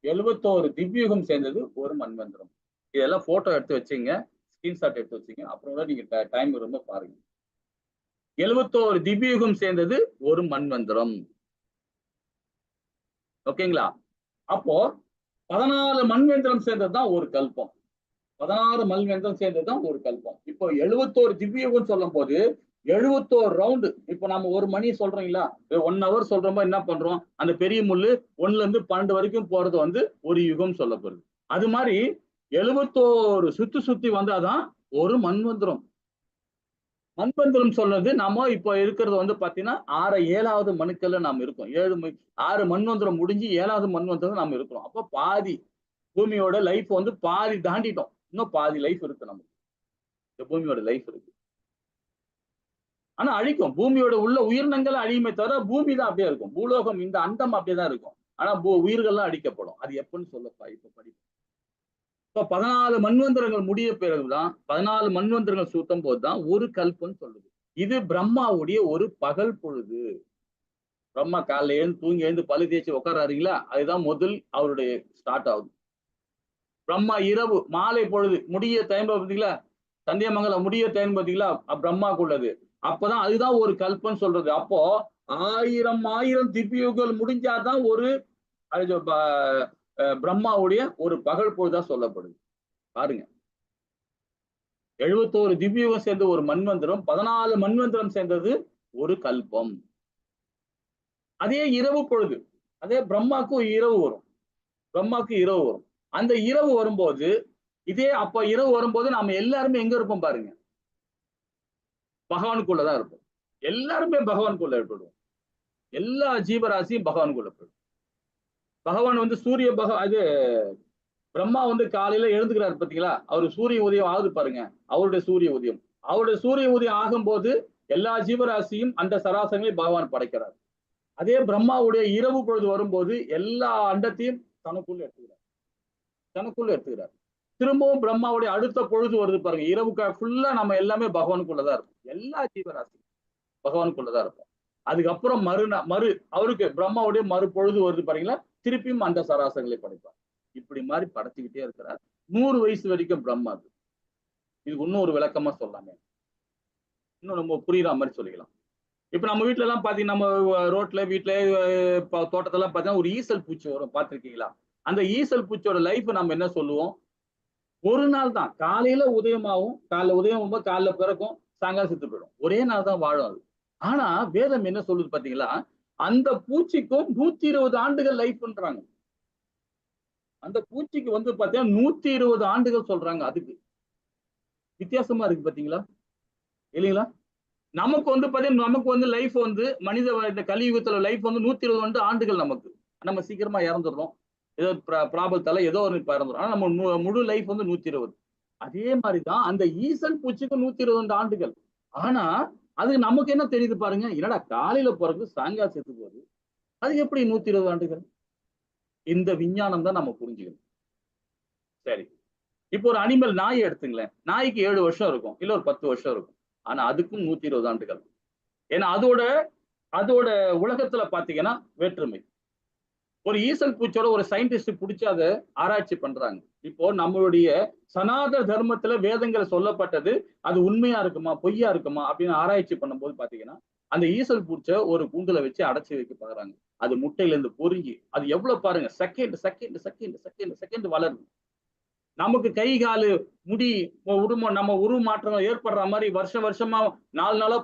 71 திவ்ய யுகம் சேர்ந்தது ஒரு மன்வந்தரம். இதெல்லாம் போட்டோ எடுத்து வச்சுங்க, ஸ்கிரீன்ஷாட் எடுத்து வச்சுங்க. அப்புறம் நீங்க டைம் ரொம்ப பாருங்க. 71 திவ்ய யுகம் சேர்ந்தது ஒரு மன்வந்தரம். ஓகேங்களா? அப்போ 14 மன்வந்தரம் சேர்ந்ததுதான் ஒரு கல்பம். 16 மன்வந்தரம் சேர்ந்ததுதான் ஒரு கல்பம். இப்போ 71 திவ்ய யுகம் சொல்லும் போது 71 ரவுண்டு. இப்ப நம்ம ஒரு மணி சொல்றீங்களா, 1 ஹவர் சொல்றோமோ என்ன பண்றோம்? அந்த பெரிய முள்ளு 1ல இருந்து 12 வரைக்கும் போறது வந்து ஒரு யுகம் சொல்லப்படுது. அது மாதிரி 71 சுத்தி வந்தாதான் ஒரு மன்வந்தரம். மன்வந்தரம் சொல்றது நம்ம இப்ப இருக்கிறது வந்து பாத்தீங்கன்னா 7வது மனுக்கள்ல நாம இருக்கோம். 6 மன்வந்தரம் முடிஞ்சு 7வது மன்வந்தரம் நாம இருக்கிறோம். அப்ப பாதி பூமியோட லைஃப் வந்து பாதி தாண்டிட்டோம். இன்னும் பாதி லைஃப் இருக்கு நமக்கு. இந்த பூமியோட லைஃப் இருக்கு. ஆனா அழிக்கும். பூமியோட உள்ள உயிரினங்கள் அழியுமே தவிர பூமி தான் அப்படியே இருக்கும். பூலோகம் இந்த அண்டம் அப்படியேதான் இருக்கும். ஆனா உயிர்கள்லாம் அழிக்கப்படும். அது எப்பன்னு சொல்லப்பா இப்ப படிப்போம். இப்ப 14 மன்வந்தரங்கள் முடிய பிறகுதான் 14 மன்வந்தரங்கள் சுத்தும் போதுதான் ஒரு கல்பம்னு சொல்லுது. இது பிரம்மாவுடைய ஒரு பகல் பொழுது. பிரம்மா காலையில எழுந்து தூங்கி எழுந்து பழு தேய்ச்சி உட்காராருங்களா, அதுதான் முதல் அவருடைய ஸ்டார்ட் ஆகுது. பிரம்மா இரவு மாலை பொழுது முடிய டைம் பார்த்தீங்களா, சந்தியமங்கலம் முடிய டைம் பார்த்தீங்களா, பிரம்மாக்குள்ளது. அப்பதான் அதுதான் ஒரு கல்பம் சொல்றது. அப்போ 1000 திவ்யுகள் முடிஞ்சாதான் ஒரு பிரம்மாவுடைய ஒரு பகல் பொழுதா சொல்லப்படுது. பாருங்க, 71 திவ்யுகம் சேர்ந்த ஒரு மன்வந்திரம், 14 மன்வந்திரம் சேர்ந்தது ஒரு கல்பம். அதே இரவு பொழுது, அதே பிரம்மாக்கு இரவு வரும். பிரம்மாக்கு இரவு வரும். அந்த இரவு வரும்போது அப்ப இரவு வரும்போது நாம எல்லாருமே எங்க இருப்போம் பாருங்க, பகவானுக்குள்ளதான் இருப்போம். எல்லாருமே பகவானுக்குள்ள ஏற்படுவோம். எல்லா ஜீவராசியும் பகவானுக்குள்ள போயிடும். பகவான் சூரிய அது பிரம்மா காலையில எழுந்துக்கிறாரு பாத்தீங்களா, அவரு சூரிய உதயம் ஆகுது பாருங்க, அவருடைய சூரிய உதயம். அவருடைய சூரிய உதயம் ஆகும்போது எல்லா ஜீவராசியும் அந்த சராசரங்களை பகவான் படைக்கிறார். அதே பிரம்மாவுடைய இரவு பொழுது வரும்போது எல்லா அண்டத்தையும் தனக்குள்ள எடுத்துக்கிறார். திரும்பவும் பிரம்மாவுடைய அடுத்த பொழுது வருது பாருங்க, இரவுக்கு ஃபுல்லா நம்ம எல்லாமே பகவானுக்குள்ளதான் இருப்போம். எல்லா ஜீவராசியும் பகவானுக்குள்ளதான் இருப்போம். அதுக்கப்புறம் அவருக்கு பிரம்மாவுடைய மறு பொழுது வருது பாருங்களா, திருப்பியும் அந்த சராசரங்களை படைப்பார். இப்படி மாதிரி படைச்சுக்கிட்டே இருக்கிறார். 100 வயசு வரைக்கும் பிரம்மா. இதுக்கு இன்னும் ஒரு விளக்கமா சொல்லாமே, இன்னும் நம்ம புரியுற மாதிரி சொல்லிக்கலாம். இப்ப நம்ம வீட்டுல எல்லாம் பாத்தீங்கன்னா, நம்ம ரோட்ல வீட்டுல தோட்டத்தெல்லாம் பாத்தீங்கன்னா ஒரு ஈசல் பூச்சி வரும், பாத்திருக்கீங்களா? அந்த ஈசல் பூச்சியோட லைஃப் நம்ம என்ன சொல்லுவோம், ஒரு நாள் தான். காலையில உதயமாகும், காலைல பிறக்கும், சாயங்காலம் செத்து போயிடும். ஒரே நாள் தான் வாழும் அது. ஆனா வேதம் என்ன சொல்லுது பாத்தீங்களா, அந்த பூச்சிக்கும் 120 ஆண்டுகள் லைஃப்ன்றாங்க. அந்த பூச்சிக்கு பாத்தீங்கன்னா 120 ஆண்டுகள் சொல்றாங்க. அதுக்கு வித்தியாசமா இருக்கு பாத்தீங்களா, இல்லைங்களா? நமக்கு பாத்தீங்கன்னா நமக்கு லைஃப் மனித இந்த கலியுகத்துல லைஃப் 120 ஆண்டுகள். நம்ம சீக்கிரமா இறந்துடுறோம், ஏதோ பிராபலத்தால ஏதோ ஒரு இறந்துடும். ஆனா நம்ம முழு லைஃப் 120. அதே மாதிரிதான் அந்த ஈசல் பூச்சிக்கு 120 ஆண்டுகள். ஆனா அது நமக்கு என்ன தெரியுது பாருங்க, என்னடா காலையில பிறகு சாயங்காலம் செத்து போகுது, அது எப்படி 120 ஆண்டுகள்? இந்த விஞ்ஞானம் தான் நம்ம புரிஞ்சுக்கணும். சரி, இப்போ ஒரு அனிமல் நாய் எடுத்துங்களேன், நாய்க்கு 7 வருஷம் இருக்கும், இல்ல ஒரு 10 வருஷம் இருக்கும். ஆனா அதுக்கும் 120 ஆண்டுகள். ஏன்னா அதோட உலகத்துல பாத்தீங்கன்னா வேற்றுமை. ஒரு ஈசல் பூச்சியோட ஒரு சயின்டிஸ்ட் பிடிச்சி அதை ஆராய்ச்சி பண்றாங்க. இப்போ நம்மளுடைய சனாதன தர்மத்துல வேதங்கள் சொல்லப்பட்டது அது உண்மையா இருக்குமா பொய்யா இருக்குமா அப்படின்னு ஆராய்ச்சி பண்ணும்போது பாத்தீங்கன்னா, அந்த ஈசல் பூச்சை ஒரு கூண்டுல வச்சு அடைச்சி வைக்க பாக்குறாங்க. அது முட்டையில இருந்து பொறுங்கி அது எவ்வளவு பாருங்க, செகண்ட் வளருது. நமக்கு கை காலு முடி நம்ம உருவ மாற்றங்கள் ஏற்படுற மாதிரி வருஷமா 4 நாளா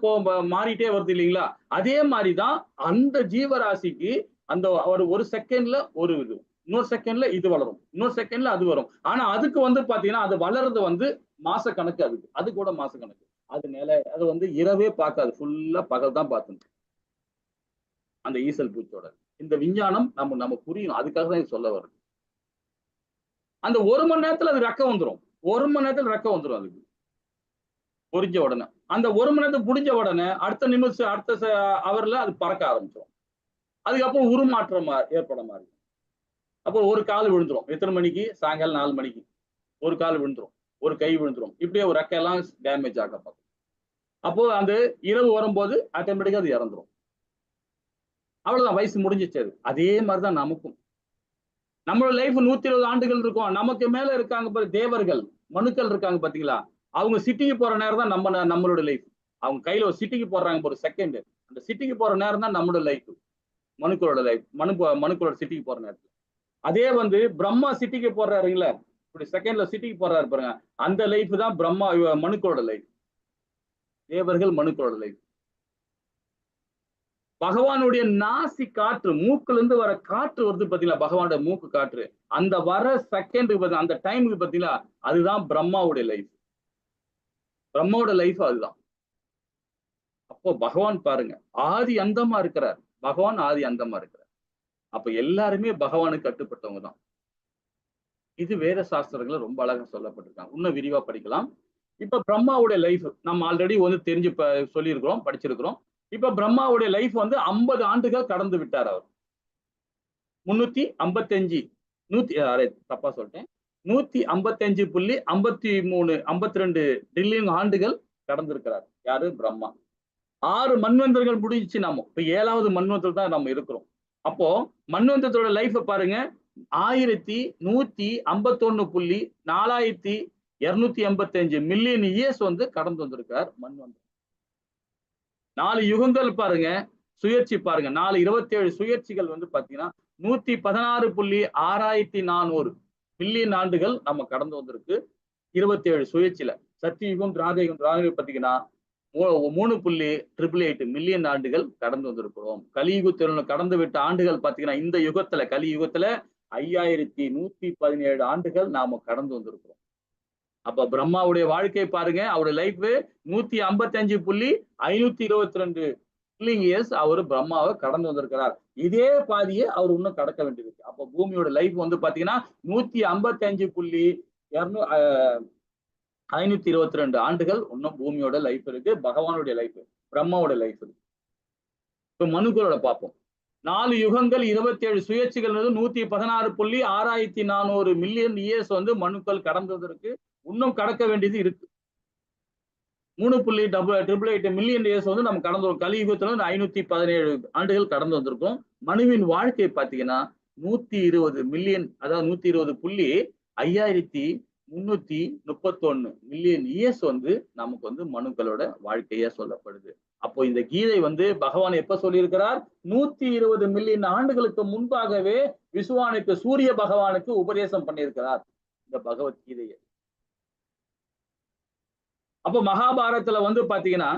மாறிட்டே வருது இல்லைங்களா? அதே மாதிரிதான் அந்த ஜீவராசிக்கு அந்த ஒரு செகண்ட்ல ஒரு இது, இன்னொரு செகண்ட்ல இது வளரும், இன்னொரு செகண்ட்ல அது வரும். ஆனா அதுக்கு பாத்தீங்கன்னா அது வளர்றது மாச கணக்கு. அது கூட மாச கணக்கு. அது இரவே பார்க்காது, ஃபுல்லா பகல் தான் பார்த்துங்க. அந்த ஈசல் பூச்சோட இந்த விஞ்ஞானம் நம்ம புரியணும். அதுக்காக தான் சொல்ல வருது. அந்த 1 மணி நேரத்துல அது ரெக்க வந்துடும். 1 மணி நேரத்துல ரெக்க வந்துடும். அதுக்கு பொரிஞ்ச உடனே அந்த 1 மணி நேரத்துக்கு முடிஞ்ச உடனே அடுத்த நிமிஷம் அடுத்த அவர்ல அது பறக்க ஆரம்பிச்சிடும். அதுக்கப்புறம் உருமாற்றம் ஏற்பட மாதிரி. அப்போ ஒரு கால் விழுந்துரும். எத்தனை மணிக்கு? சாயங்காலம் 4 மணிக்கு ஒரு கால் விழுந்துரும், ஒரு கை விழுந்துரும். இப்படியே ஒரு ரெக்கையெல்லாம் டேமேஜ் ஆக பார்க்கும். அப்போ அந்த இரவு வரும்போது ஆட்டோமேட்டிக்கா அது இறந்துரும். அவ்வளவுதான், வயசு முடிஞ்சிச்சு. அது அதே மாதிரிதான் நமக்கும். நம்மளோட லைஃப் 120 ஆண்டுகள் இருக்கும். நமக்கு மேல இருக்காங்க தேவர்கள், மனுக்கள் இருக்காங்க பாத்தீங்களா, அவங்க சிட்டிக்கு போற நேரம் தான் நம்மளோட லைஃப். அவங்க கையில ஒரு சிட்டிக்கு போடுறாங்க ஒரு செகண்ட், அந்த சிட்டிக்கு போற நேரம் தான் நம்மளோட லைஃப், மனுக்களோட லைஃப். மனுக்களோட சிட்டிக்கு போற நேரத்துல அதே பிரம்மா சிட்டிக்கு போடுறாருங்களா, இப்படி செகண்ட்ல சிட்டிக்கு போடுறாரு பாருங்க, அந்த லைஃப் தான் பிரம்மா மனுக்களோட லைஃப், தேவர்கள் மனுக்களோட லைஃப். பகவானுடைய நாசி காற்று, மூக்குல இருந்து வர காற்று வருது பாத்தீங்களா, பகவானுடைய மூக்கு காற்று, அந்த வர செகண்டுக்கு அந்த டைமுக்கு பாத்தீங்களா, அதுதான் பிரம்மாவுடைய லைஃப். பிரம்மாவோட லைஃப் அதுதான். அப்போ பகவான் பாருங்க ஆதி அந்தமா இருக்கிறார். பகவான் ஆதி அந்தமா இருக்கிறார். அப்ப எல்லாருமே பகவானுக்கு கட்டுப்பட்டவங்க தான். இது வேத சாஸ்திரங்களை ரொம்ப அழகா சொல்லப்பட்டிருக்காங்க. இன்னும் விரிவா படிக்கலாம். இப்ப பிரம்மாவுடைய லைஃப் நம்ம ஆல்ரெடி தெரிஞ்சு சொல்லியிருக்கிறோம், படிச்சிருக்கிறோம். இப்ப பிரம்மாவுடைய லைஃப் 50 ஆண்டுகள் கடந்து விட்டார். அவர் 355 தப்பா சொல்லிட்டேன், 155.52 டில்லியன் ஆண்டுகள் கடந்திருக்கிறார். யாரு? பிரம்மா. 6 மன்வந்தர்கள் முடிஞ்சிச்சு. நாம இப்ப 7வது மன்வந்தர் தான் நம்ம இருக்கிறோம். அப்போ மன்வந்தத்தோட லைஃப் பாருங்க, 1151.4285 மில்லியன் இயர்ஸ் வந்து கடந்து வந்திருக்கார் மண் வந்து. 4 யுகங்கள் பாருங்க, சுழற்சி பாருங்க, 27 சுழற்சிகள் வந்து பாத்தீங்கன்னா 116.6400 மில்லியன் ஆண்டுகள் நம்ம கடந்து வந்திருக்கு 27 சுழற்சியில. சத்தியுகம் திராதயுகம் பாத்தீங்கன்னா 3.888 மில்லியன் ஆண்டுகள் கடந்து வந்திருக்கிறோம். கலியுகத்தில் கடந்து விட்ட ஆண்டுகள் பாத்தீங்கன்னா இந்த யுகத்துல கலியுகத்துல 5117 ஆண்டுகள் நாம கடந்து வந்திருக்கிறோம். அப்ப பிரம்மாவுடைய வாழ்க்கை பாருங்க, அவருடைய லைஃப் 155.522 மில்லியன் இயர்ஸ் அவர் பிரம்மாவை கடந்து வந்திருக்கிறார். இதே பாதியை அவர் இன்னும் கடக்க வேண்டியிருக்கு. அப்ப பூமியோட லைஃப் வந்து பாத்தீங்கன்னா 155.522 ஆண்டுகள் இன்னும் பூமியோட லைஃப் இருக்கு. பகவானுடைய லைஃப், பிரம்மாவோட லைஃப் இருக்கு. இப்ப மனுக்களோட பார்ப்போம். 4 யுகங்கள் 27 சுழற்சிகள் 116.6400 மில்லியன் இயர்ஸ் வந்து மனுக்கள் கடந்து வந்திருக்கு. இன்னும் கடக்க வேண்டியது இருக்கு. 3.888 மில்லியன் இயர்ஸ் வந்து நம்ம கடந்து வரும். கலியுகத்துல 517 ஆண்டுகள் கடந்து வந்திருக்கோம். மனுவின் வாழ்க்கை பாத்தீங்கன்னா 120 மில்லியன், அதாவது 120.5331 மில்லியன் இயர்ஸ் வந்து நமக்கு வந்து மனுக்களோட வாழ்க்கையா சொல்லப்படுது. அப்போ இந்த கீதை வந்து பகவான் எப்ப சொல்லியிருக்கிறார்? 120 மில்லியன் ஆண்டுகளுக்கு முன்பாகவே விசுவானுக்கு, சூரிய பகவானுக்கு உபதேசம் பண்ணியிருக்கிறார் இந்த பகவத்கீதையை. அப்போ மகாபாரதத்துல வந்து பாத்தீங்கன்னா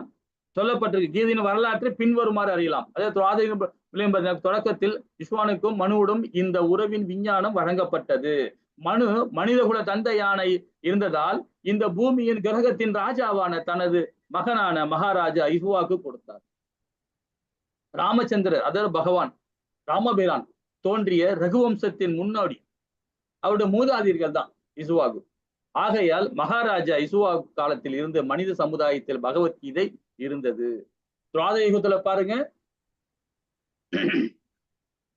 சொல்லப்பட்டிருக்கு, கீதையின் வரலாற்றை பின்வருமாறு அறியலாம். அதாவது தொடக்கத்தில் விஸ்வானுக்கும் மனுவுடன் இந்த உறவின் விஞ்ஞானம் வழங்கப்பட்டது. மனு மனிதகுல தந்தையான இருந்ததால் இந்த பூமியின் கிரகத்தின் ராஜாவான தனது மகனான மகாராஜா இசுவாக்கு கொடுத்தார். ராமச்சந்திரர், அதாவது பகவான் ராமபிரான் தோன்றிய ரகுவம்சத்தின் முன்னோடி, அவருடைய மூதாதையர்கள் தான் இசுவாகு. ஆகையால் மகாராஜா இசுவாகு காலத்தில் இருந்து மனித சமுதாயத்தில் பகவத்கீதை இருந்தது. திராதயுகத்துல பாருங்க,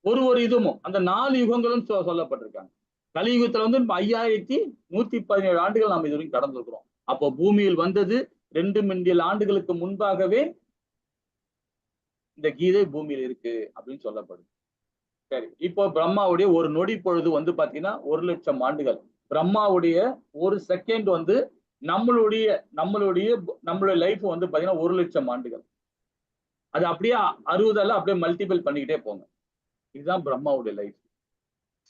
ஒரு இதுவும் அந்த 4 யுகங்களும் சொல்லப்பட்டிருக்காங்க. கலியுகத்துல வந்து 5117 ஆண்டுகள் நாம் இதுவரைக்கும் கடந்திருக்கிறோம். அப்போ பூமியில் வந்தது 2 மில்லியன் ஆண்டுகளுக்கு முன்பாகவே இந்த கீதை பூமியில் இருக்கு அப்படின்னு சொல்லப்படுது. சரி, இப்போ பிரம்மாவுடைய ஒரு நொடி பொழுது வந்து பாத்தீங்கன்னா 1,00,000 ஆண்டுகள். பிரம்மாவுடைய ஒரு செகண்ட் வந்து நம்மளுடைய லைஃப் வந்து பாத்தீங்கன்னா 1,00,000 ஆண்டுகள். அது அப்படியே 60 அப்படியே மல்டிபிள் பண்ணிக்கிட்டே போங்க. இதுதான் பிரம்மாவுடைய லைஃப்.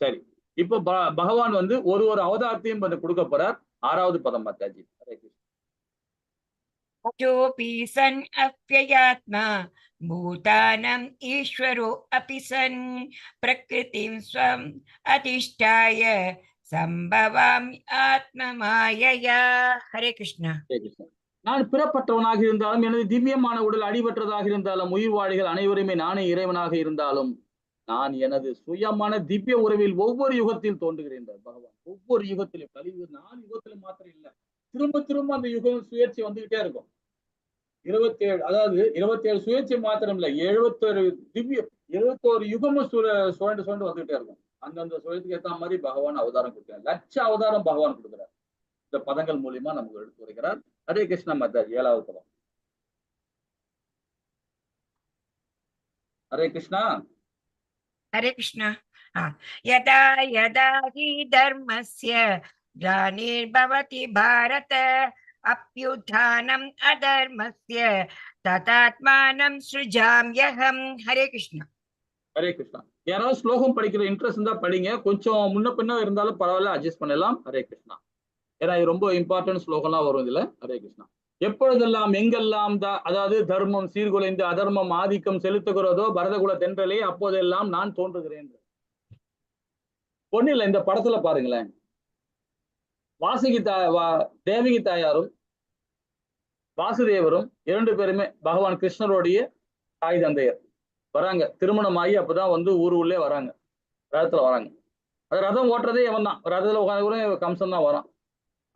சரி, இப்போ பகவான் வந்து ஒரு அவதாரத்தையும் வந்து கொடுக்க போறார். 6வது பதம் மாதாஜி. अजोऽपि सन् अव्ययात्मा भूतानाम् ईश्वरो अपि सन् प्रकृतिं स्वम् अधिष्ठाय சம்பவாமி ஆத்மமாயையா. ஹரே கிருஷ்ணா. நான் பிறப்பற்றவனாக இருந்தாலும், எனது திவ்யமான உடல் அடிபற்றதாக இருந்தாலும், உயிர் வாழிகள் அனைவருமே நானே இறைவனாக இருந்தாலும், நான் எனது சுயமான திவ்ய உறவில் ஒவ்வொரு யுகத்தில் தோன்றுகிறேன் பகவான். ஒவ்வொரு யுகத்திலும், கலியுகம் 4 யுகத்திலும் மாத்திரம் இல்லை, திரும்ப அந்த யுகம் சுயற்சி வந்துகிட்டே இருக்கும். 27, அதாவது 27 சுயற்சி மாத்திரம் இல்லை, 71 யுகமும் சுழண்டு வந்துகிட்டே இருக்கும். அந்தந்த சுயத்துக்கு ஏற்ற மாதிரி பகவான் அவதாரம் கொடுக்கிறார். 1,00,000 அவதாரம் பகவான் கொடுக்கிறார். இந்த பதங்கள் மூலியமா நமக்கு எடுத்து வருகிறார். ஹரே கிருஷ்ணா மாதாஜி. 7வது பதம். ஹரே கிருஷ்ணா. ஹரே கிருஷ்ணா. யதா யதா ஹி தர்மஸ்ய க்ளானிர்பவதி பாரத அப்யுத்தானம் அதர்மஸ்ய ததாத்மானம் ஸ்ருஜாம்யஹம். ஹரே கிருஷ்ணா. ஹரே கிருஷ்ணா. யாராவது ஸ்லோகம் படிக்கிற இன்ட்ரெஸ்ட் இருந்தா படிங்க, கொஞ்சம் முன்ன பின்ன இருந்தாலும் பரவாயில்ல, அட்ஜஸ்ட் பண்ணலாம். ஹரே கிருஷ்ணா. ஏன்னா இது ரொம்ப இம்பார்ட்டன்ட் ஸ்லோகம்லாம் வரும் இதுல. ஹரே கிருஷ்ணா. எப்பொழுதெல்லாம் எங்கெல்லாம் அதாவது தர்மம் சீர்குலைந்து அதர்மம் ஆதிக்கம் செலுத்துகிறதோ பரதகுல தென்றலே அப்போதெல்லாம் நான் தோன்றுகிறேன். ஒண்ணு இல்லை, இந்த படத்துல பாருங்களேன், தேவகி தாயாரும் வாசுதேவரும் 2 பேருமே பகவான் கிருஷ்ணருடைய தாய் தந்தையர் வராங்க. திருமணம் ஆகி அப்பதான் வந்து ஊர் உள்ளே வராங்க, ரதத்துல வராங்க. அது ரதம் ஓட்டுறதே இவன் தான், ரதத்துல உட்காந்து கம்சன் தான் வரான்.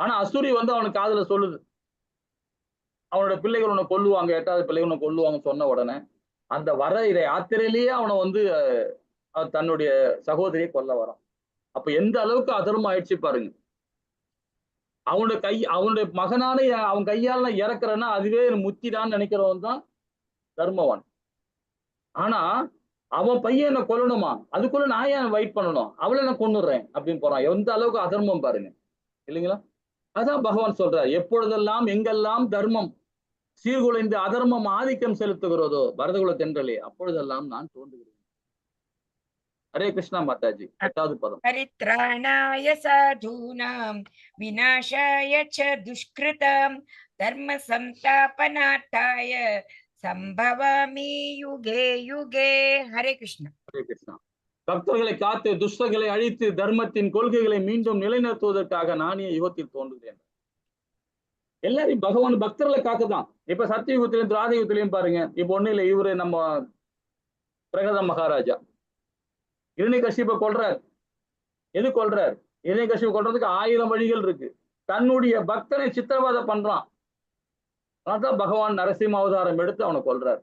ஆனா அசுரி வந்து அவனுக்கு காதுல சொல்லுது, அவனோட பிள்ளைகள் உன்னை கொல்லுவாங்க, 8வது பிள்ளைகள் உன்னை கொல்லுவாங்க சொன்ன உடனே அந்த வர யாத்திரையிலேயே அவனை வந்து தன்னுடைய சகோதரியை கொல்ல வரான். அப்ப எந்த அளவுக்கு அதர்மம் ஆயிடுச்சு பாருங்க. அவனுடைய மகனான அவன் கையால நான் இறக்குறேன்னா அதுவே முத்திடான்னு நினைக்கிறவன் தான் தர்மவான். ஆனா அவன் பையன் என்ன கொல்லணுமா, அதுக்குள்ள நான் ஏன் வெயிட் பண்ணணும், அவளை நான் கொன்னுடுறேன் அப்படின்னு போறான். எந்த அளவுக்கு அதர்மம் பாருங்க, இல்லைங்களா? அதான் பகவான் சொல்றார், எப்பொழுதெல்லாம் எங்கெல்லாம் தர்மம் சீர்குலைந்து அதர்மம் ஆதிக்கம் செலுத்துகிறதோ பரதகுல தென்றலே, அப்பொழுதெல்லாம் நான் தோன்றுகிறேன். ஹரே கிருஷ்ணா மாதாஜி. 8வது பதம். பரித்ராணாய சாதூனாம் விநாசாய ச துஷ்கிருதம் தர்ம சம்ஸ்தாபனார்த்தாய சம்பவாமி யுகே யுகே. ஹரே கிருஷ்ணா. ஹரே கிருஷ்ணா. பக்தர்களை காத்து துஷ்டர்களை அழித்து தர்மத்தின் கொள்கைகளை மீண்டும் நிலைநிறுத்துவதற்காக நானே யுகத்தில் தோன்றுகிறேன். எல்லாரையும் பகவான் பக்தர்களை காக்கதான். இப்ப சத்தியுகத்திலையும் திராத யுகத்திலையும் பாருங்க, இப்ப ஒண்ணு இல்லை, இவரு நம்ம பிரகத மகாராஜா இரணிகசிபை கொல்றார். எது கொல்றார்? இரணிகசிபை கொல்றதுக்கு 1000 வழிகள் இருக்கு. தன்னுடைய பக்தனை சித்திரவதை பண்றான். அதான் பகவான் நரசிம்ம அவதாரம் எடுத்து அவனை கொல்றார்.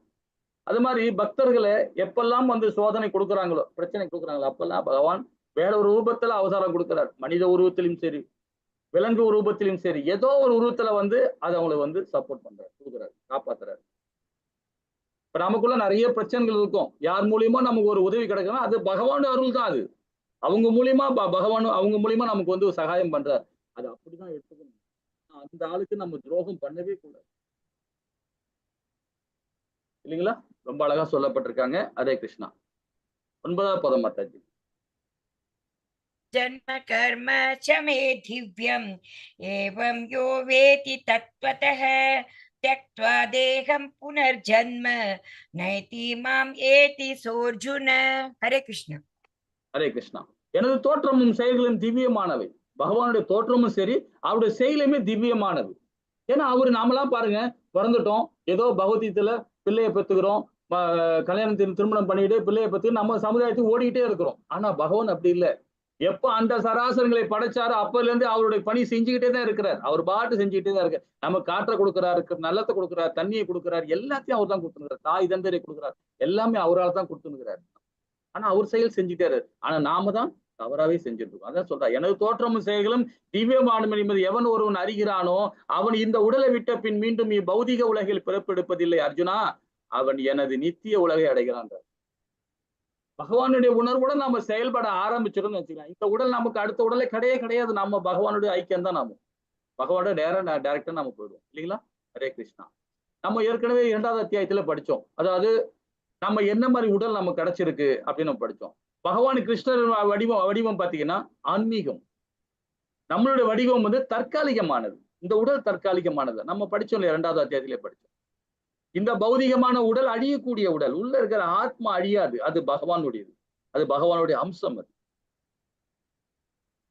அது மாதிரி பக்தர்களை எப்பெல்லாம் வந்து சோதனை கொடுக்குறாங்களோ, பிரச்சனை கொடுக்குறாங்களோ, அப்பெல்லாம் பகவான் வேற ஒரு ரூபத்துல அவதாரம் கொடுக்கிறார். மனித உருவத்திலும் சரி, விலங்கு உருவத்திலும் சரி, ஏதோ ஒரு உருவத்துல வந்து அதை அவங்களை வந்து சப்போர்ட் பண்றாரு, கொடுக்குறாரு, காப்பாத்துறாரு. இப்ப நமக்குள்ள நிறைய பிரச்சனைகள் இருக்கும். யார் மூலியமா நமக்கு ஒரு உதவி கிடைக்கணும், அது பகவான் அருள் தான். அது அவங்க மூலியமா பகவான் அவங்க மூலியமா நமக்கு வந்து சகாயம் பண்றார். அது அப்படிதான் எடுத்துக்கணும். அந்த ஆளுக்கு நம்ம துரோகம் பண்ணவே கூடாது, இல்லைங்களா? ரொம்ப அழகா சொல்லப்பட்டிருக்காங்க. ஹரே கிருஷ்ணா. 9வது பதம் மாதாஜி. ஜன்ம கர்ம ச மே திவ்யம் ஏவம் யோ வேதி தத்வதः त्यक्त्वा தேகம் புனர்ஜன்ம நைதி மாம் ஏதி சோர்ஜுன. ஹரே கிருஷ்ணா. ஹரே கிருஷ்ணா. எனது தோற்றமும் செயல்களும் திவ்யமானவை. பகவானுடைய தோற்றமும் சரி, அவருடைய செயலுமே திவ்யமானது. ஏன்னா அவரு நாமெல்லாம் பாருங்க, பிறந்துட்டோம், ஏதோ பகவத்கீதையில பிள்ளையை பெற்றுக்கிறோம், கல்யாணத்தின் திருமணம் பண்ணிட்டு பிள்ளையை பெற்று நம்ம சமுதாயத்துக்கு ஓடிக்கிட்டே இருக்கிறோம். ஆனா பகவான் அப்படி இல்லை. எப்ப அந்த சராசரங்களை படைச்சாரோ அப்பல இருந்து அவருடைய பணி செஞ்சுக்கிட்டே தான் இருக்கிறார். அவர் பாட்டு செஞ்சுக்கிட்டே தான் இருக்கார். நம்ம காற்றை கொடுக்குறாரு, நல்லத்தை கொடுக்குறாரு, தண்ணியை கொடுக்குறாரு, எல்லாத்தையும் அவர் தான் கொடுத்துருக்கிறார். தாய் தந்தரை கொடுக்குறாரு, எல்லாமே அவரால் தான் கொடுத்துருக்கிறார். ஆனா அவர் செயல் செஞ்சுட்டாரு. ஆனா நாம தான் தவறாவே செஞ்சுட்டு இருக்கோம். அதான் சொல்றா, எனது தோற்றமும் செயல்களும் திவ்யமானும் என்பது எவன் ஒருவன் அறிகிறானோ அவன் இந்த உடலை விட்ட பின் மீண்டும் பௌதிக உலகில் பிறப்பெடுப்பதில்லை அர்ஜுனா, அவன் எனது நித்திய உலகை அடைகிறான். பகவானுடைய உணர்வுடன் நாம செயல்பட ஆரம்பிச்சிடணும்னு வச்சுக்கலாம். இந்த உடல் நமக்கு அடுத்த உடலே கிடையாது. நம்ம பகவானுடைய ஐக்கியம் தான். நாம பகவானோட டைரக்டா நம்ம போயிடுவோம், இல்லைங்களா? ஹரே கிருஷ்ணா. நம்ம ஏற்கனவே 2வது அத்தியாயத்துல படிச்சோம். அதாவது நம்ம என்ன மாதிரி உடல் நமக்கு கிடைச்சிருக்கு அப்படின்னு நம்ம படிச்சோம். பகவான் கிருஷ்ணர் வடிவம் பாத்தீங்கன்னா ஆன்மீகம். நம்மளுடைய வடிவம் வந்து தற்காலிகமானது. இந்த உடல் தற்காலிகமானது. நம்ம படிச்சோம் இல்லையா, 2வது அத்தியாயத்திலே படிச்சோம். இந்த பௌதிகமான உடல் அழியக்கூடிய உடல். உள்ள இருக்கிற ஆத்மா அழியாது. அது பகவானுடையது. அது பகவானுடைய அம்சம்.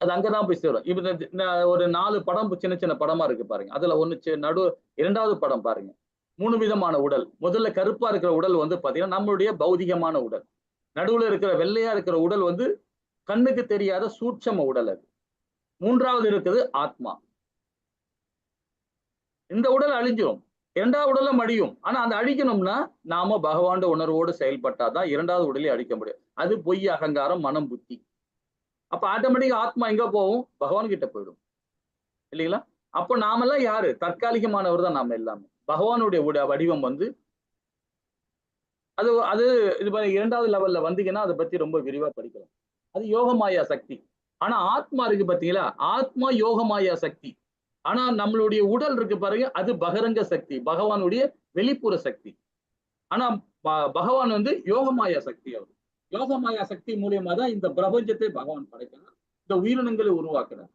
அது அங்கதான் போய் சேரும். இப்ப ஒரு 4 படம் சின்ன படமா இருக்கு பாருங்க. அதுல ஒண்ணு நடு 2வது படம் பாருங்க. 3 விதமான உடல். முதல்ல கருப்பா இருக்கிற உடல் வந்து பாத்தீங்கன்னா நம்மளுடைய பௌதிகமான உடல். நடுவுல இருக்கிற வெள்ளையா இருக்கிற உடல் வந்து கண்ணுக்கு தெரியாத சூட்சம உடல். அது 3வது இருக்குது ஆத்மா. இந்த உடல் அழிஞ்சிரும், 2வது உடலும் அழியும். ஆனா அந்த அழிக்கணும்னா நாம பகவானுடைய உணர்வோடு செயல்பட்டாதான் 2வது உடலை அழிக்க முடியும். அது பொய், அகங்காரம், மனம், புத்தி. அப்ப ஆட்டோமேட்டிக்கா ஆத்மா எங்க போகும்? பகவான் கிட்ட போயிடும், இல்லைங்களா? அப்ப நாமெல்லாம் யாரு? தற்காலிகமானவர் தான் நாம எல்லாமே. பகவானுடைய வடிவம் வந்து அது அது இது 2வது லெவல்ல வந்தீங்கன்னா அதை பத்தி ரொம்ப விரிவா படிக்கலாம். அது யோகமாயா சக்தி. ஆனா ஆத்மா இருக்கு பாத்தீங்களா, ஆத்மா யோகமாயா சக்தி. ஆனா நம்மளுடைய உடல் இருக்கு பாருங்க, அது பகரங்க சக்தி, பகவானுடைய வெளிப்புற சக்தி. ஆனா பகவான் வந்து யோகமாயா சக்தி. அவர் யோகமாயா சக்தி மூலியமா தான் இந்த பிரபஞ்சத்தை பகவான் படைக்கிறார், இந்த உயிரினங்களை உருவாக்குறார்.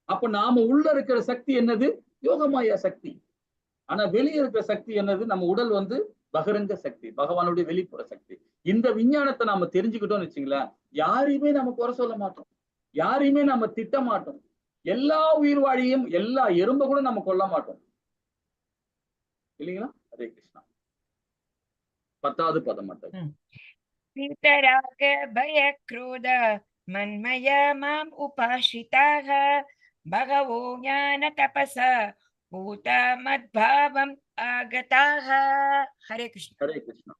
அப்ப நாம உள்ள இருக்கிற சக்தி என்னது? யோகமாயா சக்தி. ஆனா வெளியே இருக்கிற சக்தி என்னது? நம்ம உடல் வந்து பகரங்க சக்தி, பகவானுடைய வெளிப்புற சக்தி. இந்த விஞ்ஞானத்தை நாம தெரிஞ்சுக்கிட்டோம்னு வச்சுங்களேன், யாரையுமே நம்ம குறை சொல்ல மாட்டோம், யாரையுமே நம்ம திட்ட மாட்டோம். எல்லா உயிர் வாழியும், எல்லா எறும்பை கூட நம்ம கொல்ல மாட்டோம், இல்லைங்களா? ஹரே கிருஷ்ணா. 10வது பதம் மட்டும். வீதராக பய க்ரோத மன்மய மாம் உபாசிதாக பகவோ ஞான தபச பூத மத்பாவம் ஆகதாக. ஹரே கிருஷ்ணா. ஹரே கிருஷ்ணா.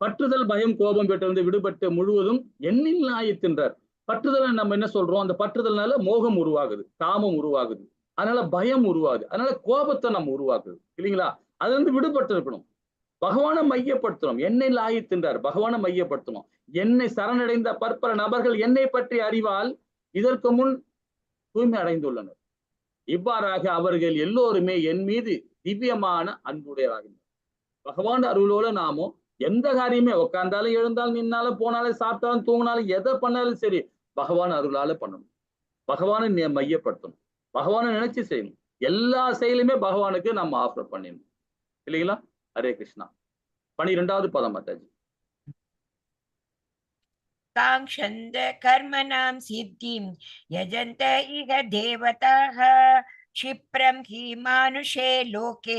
பற்றுதல், பயம், கோபம் பெற்றிருந்து விடுபட்டு முழுவதும் எண்ணில் நாயத்தின்றார். பற்றுதலை நம்ம என்ன சொல்றோம்? அந்த பற்றுதல்னால மோகம் உருவாகுது, காமம் உருவாகுது, அதனால பயம் உருவாகுது, அதனால கோபத்தை நம்ம உருவாக்குது, இல்லைங்களா? அதுல இருந்து விடுபட்டு இருக்கணும். பகவானை மையப்படுத்தணும். என்னை லாயித்தின்றார், பகவானை மையப்படுத்தணும். என்னை சரணடைந்த பற்பல நபர்கள் என்னை பற்றி அறிவால் இதற்கு முன் தூய்மை அடைந்துள்ளனர். இவ்வாறாக அவர்கள் எல்லோருமே என் மீது திவ்யமான அன்புடையராகின்றனர். பகவான் அருளோட நாமும் எந்த காரியமே உட்கார்ந்தாலும் எழுந்தாலும் நின்னாலும் போனாலும் சாப்பிட்டாலும் தூங்கினாலும் எதை பண்ணாலும் சரி பகவான் அருளால பண்ணணும். பகவானை மையப்படுத்தணும், பகவானை நினைச்சு செய்யணும். எல்லா செயலுமே பகவானுக்கு நம்ம ஆஃபர் பண்ணிடணும் இல்லைங்களா? ஹரே கிருஷ்ணா. 12வது பதம் மாதாஜி. காங்ஷந்த கர்மணாம் சித்திம் யஜந்த இஹ தேவதாஹ क्षिप्रं हि मानुषे लोके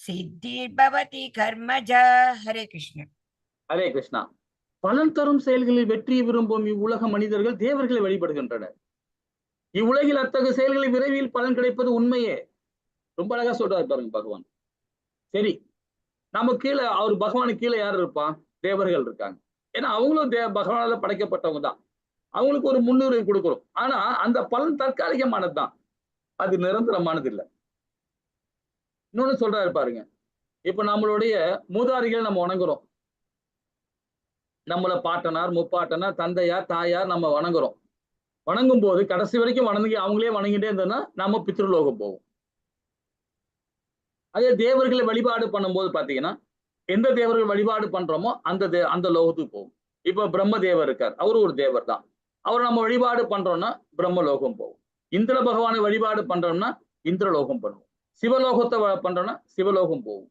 सिद्धिर्भवति कर्मजा. हरे कृष्ण. ஹரே கிருஷ்ணா. பலன் தரும் செயல்களில் வெற்றியை விரும்பும் இவ்வுலக மனிதர்கள் தேவர்களை வழிபடுகின்றனர். இவ்வுலகில் அத்தகைய செயல்களை விரைவில் பலன் கிடைப்பது உண்மையே. ரொம்ப அழகா சொல்றாரு பாருங்க பகவான். சரி, நம்ம கீழே அவர் பகவானுக்கு கீழே யார் இருப்பான்? தேவர்கள் இருக்காங்க. ஏன்னா அவங்களும் பகவானால படைக்கப்பட்டவங்க தான். அவங்களுக்கு ஒரு முன்னுரிமை கொடுக்கிறோம். ஆனா அந்த பலன் தற்காலிகமானது தான், அது நிரந்தரமானது இல்லை. இன்னொன்னு சொல்றாரு பாருங்க. இப்ப நம்மளுடைய மூதாதிகளை நம்ம வணங்குறோம். நம்மள பாட்டனார், முப்பாட்டனார், தந்தையார், தாயார் நம்ம வணங்குறோம். வணங்கும் போது கடைசி வரைக்கும் அவங்களே வணங்கிட்டே இருந்தோம்னா நம்ம பித்ருலோகம் போவோம். அதே தேவர்களை வழிபாடு பண்ணும்போது பாத்தீங்கன்னா எந்த தேவர்கள் வழிபாடு பண்றோமோ அந்த லோகத்துக்கு போகும். இப்ப பிரம்ம தேவர் இருக்கார், அவரு ஒரு தேவர் தான். அவர் நம்ம வழிபாடு பண்றோம்னா பிரம்மலோகம் போகும். இந்திர பகவானை வழிபாடு பண்றோம்னா இந்திரலோகம் பண்ணுவோம். சிவலோகத்தை பண்றோம்னா சிவலோகம் போகும்.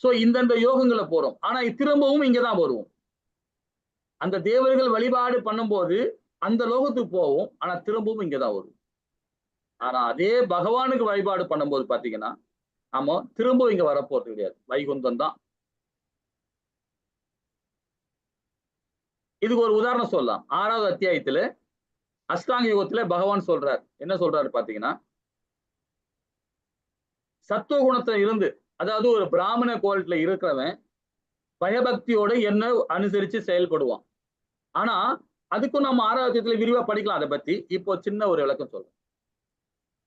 சோ இந்தந்த யோகங்களை போறோம். ஆனா திரும்பவும் இங்கதான் வருவோம். அந்த தேவர்கள் வழிபாடு பண்ணும்போது அந்த லோகத்துக்கு போவோம், ஆனா திரும்பவும் இங்கதான் வருவோம். ஆனா அதே பகவானுக்கு வழிபாடு பண்ணும்போது பாத்தீங்கன்னா நாம திரும்பவும் இங்க வரப்போறது கிடையாது, வைகுந்தம் தான். இதுக்கு ஒரு உதாரணம் சொல்லலாம். 6வது அத்தியாயத்துல அஷ்டாங்க யோகத்துல பகவான் சொல்றார். என்ன சொல்றாரு பாத்தீங்கன்னா, சத்துவ குணத்துல இருந்து, அதாவது ஒரு பிராமண கோலத்துல இருக்கிறவன் பயபக்தியோட என்ன அனுசரிச்சு செயல்படுவான். ஆனா அதுக்கும் நம்ம 6வது அத்தியாயத்துல விரிவா படிக்கலாம் அதை பத்தி. இப்போ சின்ன ஒரு விளக்கம் சொல்றேன்.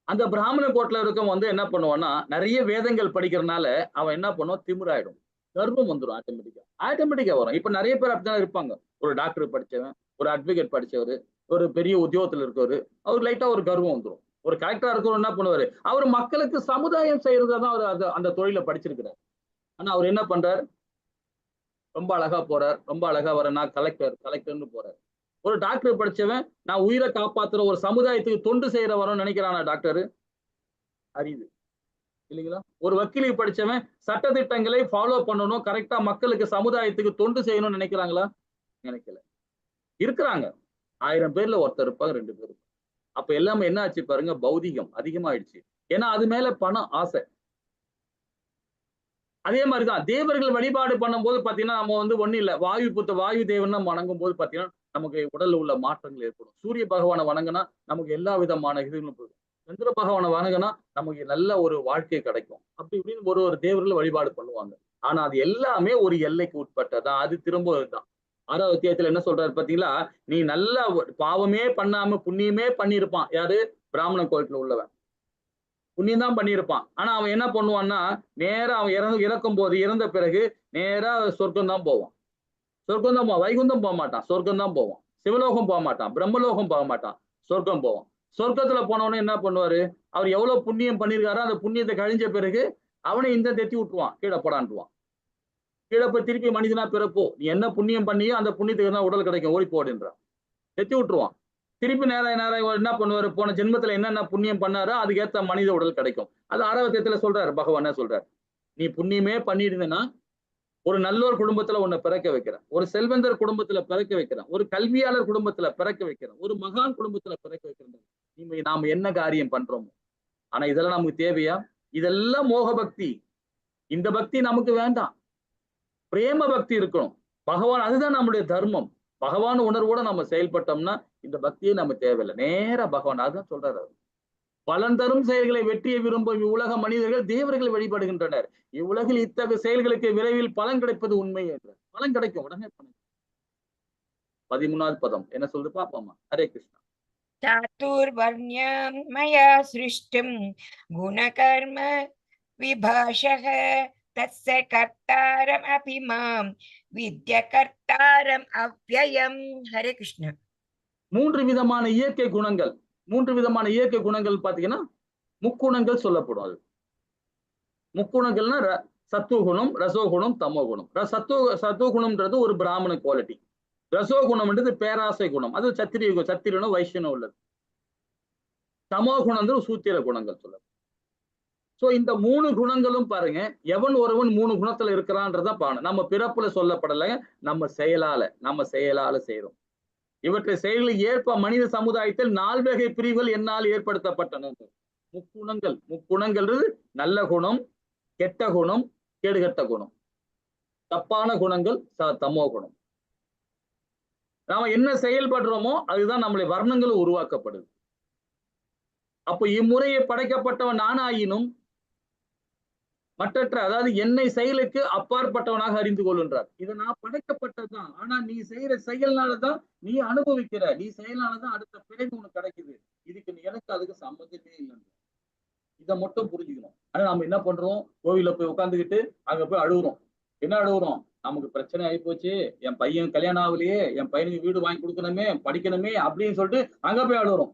அந்த பிராமண கோட்டில இருக்கவன் என்ன பண்ணுவான்னா, நிறைய வேதங்கள் படிக்கிறதுனால அவன் என்ன பண்ணுவான், திமிராயிடும், கர்வம் வந்துடும். ஆட்டோமேட்டிக்கா வரும். இப்ப நிறைய பேர் அப்படிதான் இருப்பாங்க. ஒரு டாக்டர் படிச்சவன், ஒரு அட்வொகேட் படிச்சவரு, ஒரு பெரிய உத்தியோகத்துல இருக்கவரு, அவர் லைட்டா ஒரு கர்வம் வந்துடும். ஒரு கலெக்டரா இருக்கவர் என்ன பண்ணுவாரு, அவர் மக்களுக்கு சமுதாயம் செய்யறதான் அவர் அந்த தொழில படிச்சிருக்கிறார். ஆனா அவர் என்ன பண்றாரு, ரொம்ப அழகா போறார், ரொம்ப அழகா வர நான் கலெக்டர்னு போறாரு. ஒரு டாக்டர் படிச்சவன் நான் உயிரை காப்பாத்துற ஒரு சமுதாயத்துக்கு தொண்டு செய்யற வரோம்னு நினைக்கிறானா டாக்டர்? அறிவு இல்லைங்களா? ஒரு வக்கீலுக்கு படிச்சவன் சட்ட திட்டங்களை ஃபாலோ பண்ணணும், கரெக்டா மக்களுக்கு சமுதாயத்துக்கு தொண்டு செய்யணும்னு நினைக்கிறாங்களா? நினைக்கல. இருக்கிறாங்க 1000 பேர்ல ஒருத்தர் இருப்பாங்க, 2 பேர். அப்ப எல்லாமே என்ன ஆச்சு பாருங்க, பௌதிகம் அதிகமாயிடுச்சு. ஏன்னா அது மேல பணம் ஆசை. அதே மாதிரிதான் தேவர்கள் வழிபாடு பண்ணும்போது பாத்தீங்கன்னா நம்ம ஒண்ணு இல்ல, வாயு தேவன் நம்ம வணங்கும் போது பாத்தீங்கன்னா நமக்கு உடல்ல உள்ள மாற்றங்கள் ஏற்படும். சூரிய பகவானை வணங்கினா நமக்கு எல்லா விதமான இதுகளும் போயிடும். சந்திர பகவானை வணங்கினா நமக்கு நல்ல ஒரு வாழ்க்கை கிடைக்கும். அப்படி இப்படின்னு ஒரு தேவர்கள் வழிபாடு பண்ணுவாங்க. ஆனா அது எல்லாமே ஒரு எல்லைக்கு உட்பட்டதான். அது திரும்ப தான் 6வது அத்தியாயத்துல என்ன சொல்றாரு பாத்தீங்களா, நீ நல்ல பாவமே பண்ணாம புண்ணியமே பண்ணியிருப்பான். யாரு? பிராமண கோயிலுக்குள்ள உள்ளவன் புண்ணியம் தான் பண்ணியிருப்பான். ஆனா அவன் என்ன பண்ணுவான்னா, நேரா அவன் இறக்கும் போது, இறந்த பிறகு நேரா சொர்க்கம் தான் போவான். சொர்க்கம் தான் போவான், வைகுந்தம் போக மாட்டான், சொர்க்கம் தான் போவான். சிவலோகம் போக மாட்டான், பிரம்மலோகம் போக மாட்டான், சொர்க்கம் போவான். சொர்க்கத்துல போனவனே என்ன பண்ணுவாரு, அவர் எவ்வளவு புண்ணியம் பண்ணியிருக்காரோ அந்த புண்ணியத்தை கழிஞ்ச பிறகு அவனை இந்த தெத்தி விட்டுருவான், கீழே போடான்ட்டுவான். கீழே போய் திருப்பி மனிதனா பிறப்போ, நீ என்ன புண்ணியம் பண்ணியோ அந்த புண்ணியத்துக்கு தான் உடல் கிடைக்கும், ஓடி போடுன்றான், தெத்தி விட்டுருவான். திருப்பி நேரம் என்ன பண்ணுவாரு, போன ஜென்மத்துல என்னென்ன புண்ணியம் பண்ணாரோ அதுக்கேற்ற மனித உடல் கிடைக்கும். அது 6வது அத்தியாயத்துல சொல்றாரு பகவான். என்ன சொல்றாரு, நீ புண்ணியமே பண்ணிருந்தேன்னா ஒரு நல்லோர் குடும்பத்துல உன்னை பிறக்க வைக்கிறேன், ஒரு செல்வந்தர் குடும்பத்துல பிறக்க வைக்கிறேன், ஒரு கல்வியாளர் குடும்பத்துல பிறக்க வைக்கிறேன், ஒரு மகான் குடும்பத்துல பிறக்க வைக்கிறேன். நாம என்ன காரியம் பண்றோமோ. ஆனா இதெல்லாம் நமக்கு தேவையா? இதெல்லாம் மோக பக்தி. இந்த பக்தி நமக்கு வேண்டாம். பிரேம பக்தி இருக்கணும். பகவான், அதுதான் நம்முடைய தர்மம். பகவான் உணர்வோட நம்ம செயல்பட்டோம்னா இந்த பக்தியே நம்ம தேவையில்லை. நேரா பகவான் அதுதான் சொல்றாரு. பலன் தரும் செயல்களை வெற்றியை விரும்பும் இவ்வுலக மனிதர்கள் தேவர்களை வழிபடுகின்றனர். இவ்வுலகில் இத்தகைய செயல்களுக்கு விரைவில் பலன் கிடைப்பது உண்மை என்றார். பலன் கிடைக்கும், உடனே பலன். 13வது பதம் என்ன சொல்றது பாப்போமா? ஹரே கிருஷ்ணா. சாதுர்வர்ண்யம் மயா சிருஷ்டம் குணகர்ம விபாஷக தஸ்ய கர்த்தாரம் அபிமாம் வித்ய கர்த்தாரம் அவ்யயம். ஹரே கிருஷ்ண. 3 விதமான இயற்கை குணங்கள். 3 விதமான இயற்கை குணங்கள் பாத்தீங்கன்னா முக்குணங்கள் சொல்லப்படும். அது முக்குணங்கள்னா சத்துவகுணம், ரசோகுணம், தமோகுணம். சத்துவகுணம்ன்றது ஒரு பிராமண குவாலிட்டி. ரசோகுணம்ன்றது பேராசை குணம், அது சத்திரியனும் வைஷ்யனும் உள்ளது. தமோ குணங்கள் சூத்திர குணங்கள் சொல்ல. சோ இந்த 3 குணங்களும் பாருங்க, எவன் ஒருவன் 3 குணத்துல இருக்கிறான்றத பாருங்க. நம்ம பிறப்புல சொல்லப்படல, நம்ம செயலால செய்யறோம். இவற்றை செயலில் ஏற்ப மனித சமுதாயத்தில் 4 வகை பிரிவுகள் என்னால் ஏற்படுத்தப்பட்டன. முக்குணங்கள் நல்ல குணம், கெட்ட குணம், கேடுகட்ட குணம். தப்பான குணங்கள் தமோ குணம். நாம என்ன செயல்படுறோமோ அதுதான் நம்மளுடைய வர்ணங்களும் உருவாக்கப்படுது. அப்போ இம்முறையை படைக்கப்பட்டவன் நானாயினும் மற்றற்ற, அதாவது என்னை செயலுக்கு அப்பாற்பட்டவனாக அறிந்து கொள்கின்றார். இதை நான் படைக்கப்பட்டதுதான், ஆனா நீ செய்யற செயல்னாலதான் நீ அனுபவிக்கிற, நீ செயல்னாலதான் அடுத்த பிறகு உனக்கு கிடைக்குது. இதுக்கு எனக்கு அதுக்கு சம்மந்தமே இல்லை. இதை மட்டும் புரிஞ்சுக்கணும். ஆனா நம்ம என்ன பண்றோம், கோவில போய் உட்காந்துக்கிட்டு அங்க போய் அழுகுறோம். என்ன அழுகுறோம், நமக்கு பிரச்சனை ஆகி போச்சு, என் பையன் கல்யாணம் ஆகலையே, என் பையனுக்கு வீடு வாங்கி கொடுக்கணுமே, படிக்கணுமே அப்படின்னு சொல்லிட்டு அங்க போய் அழுகுறோம்.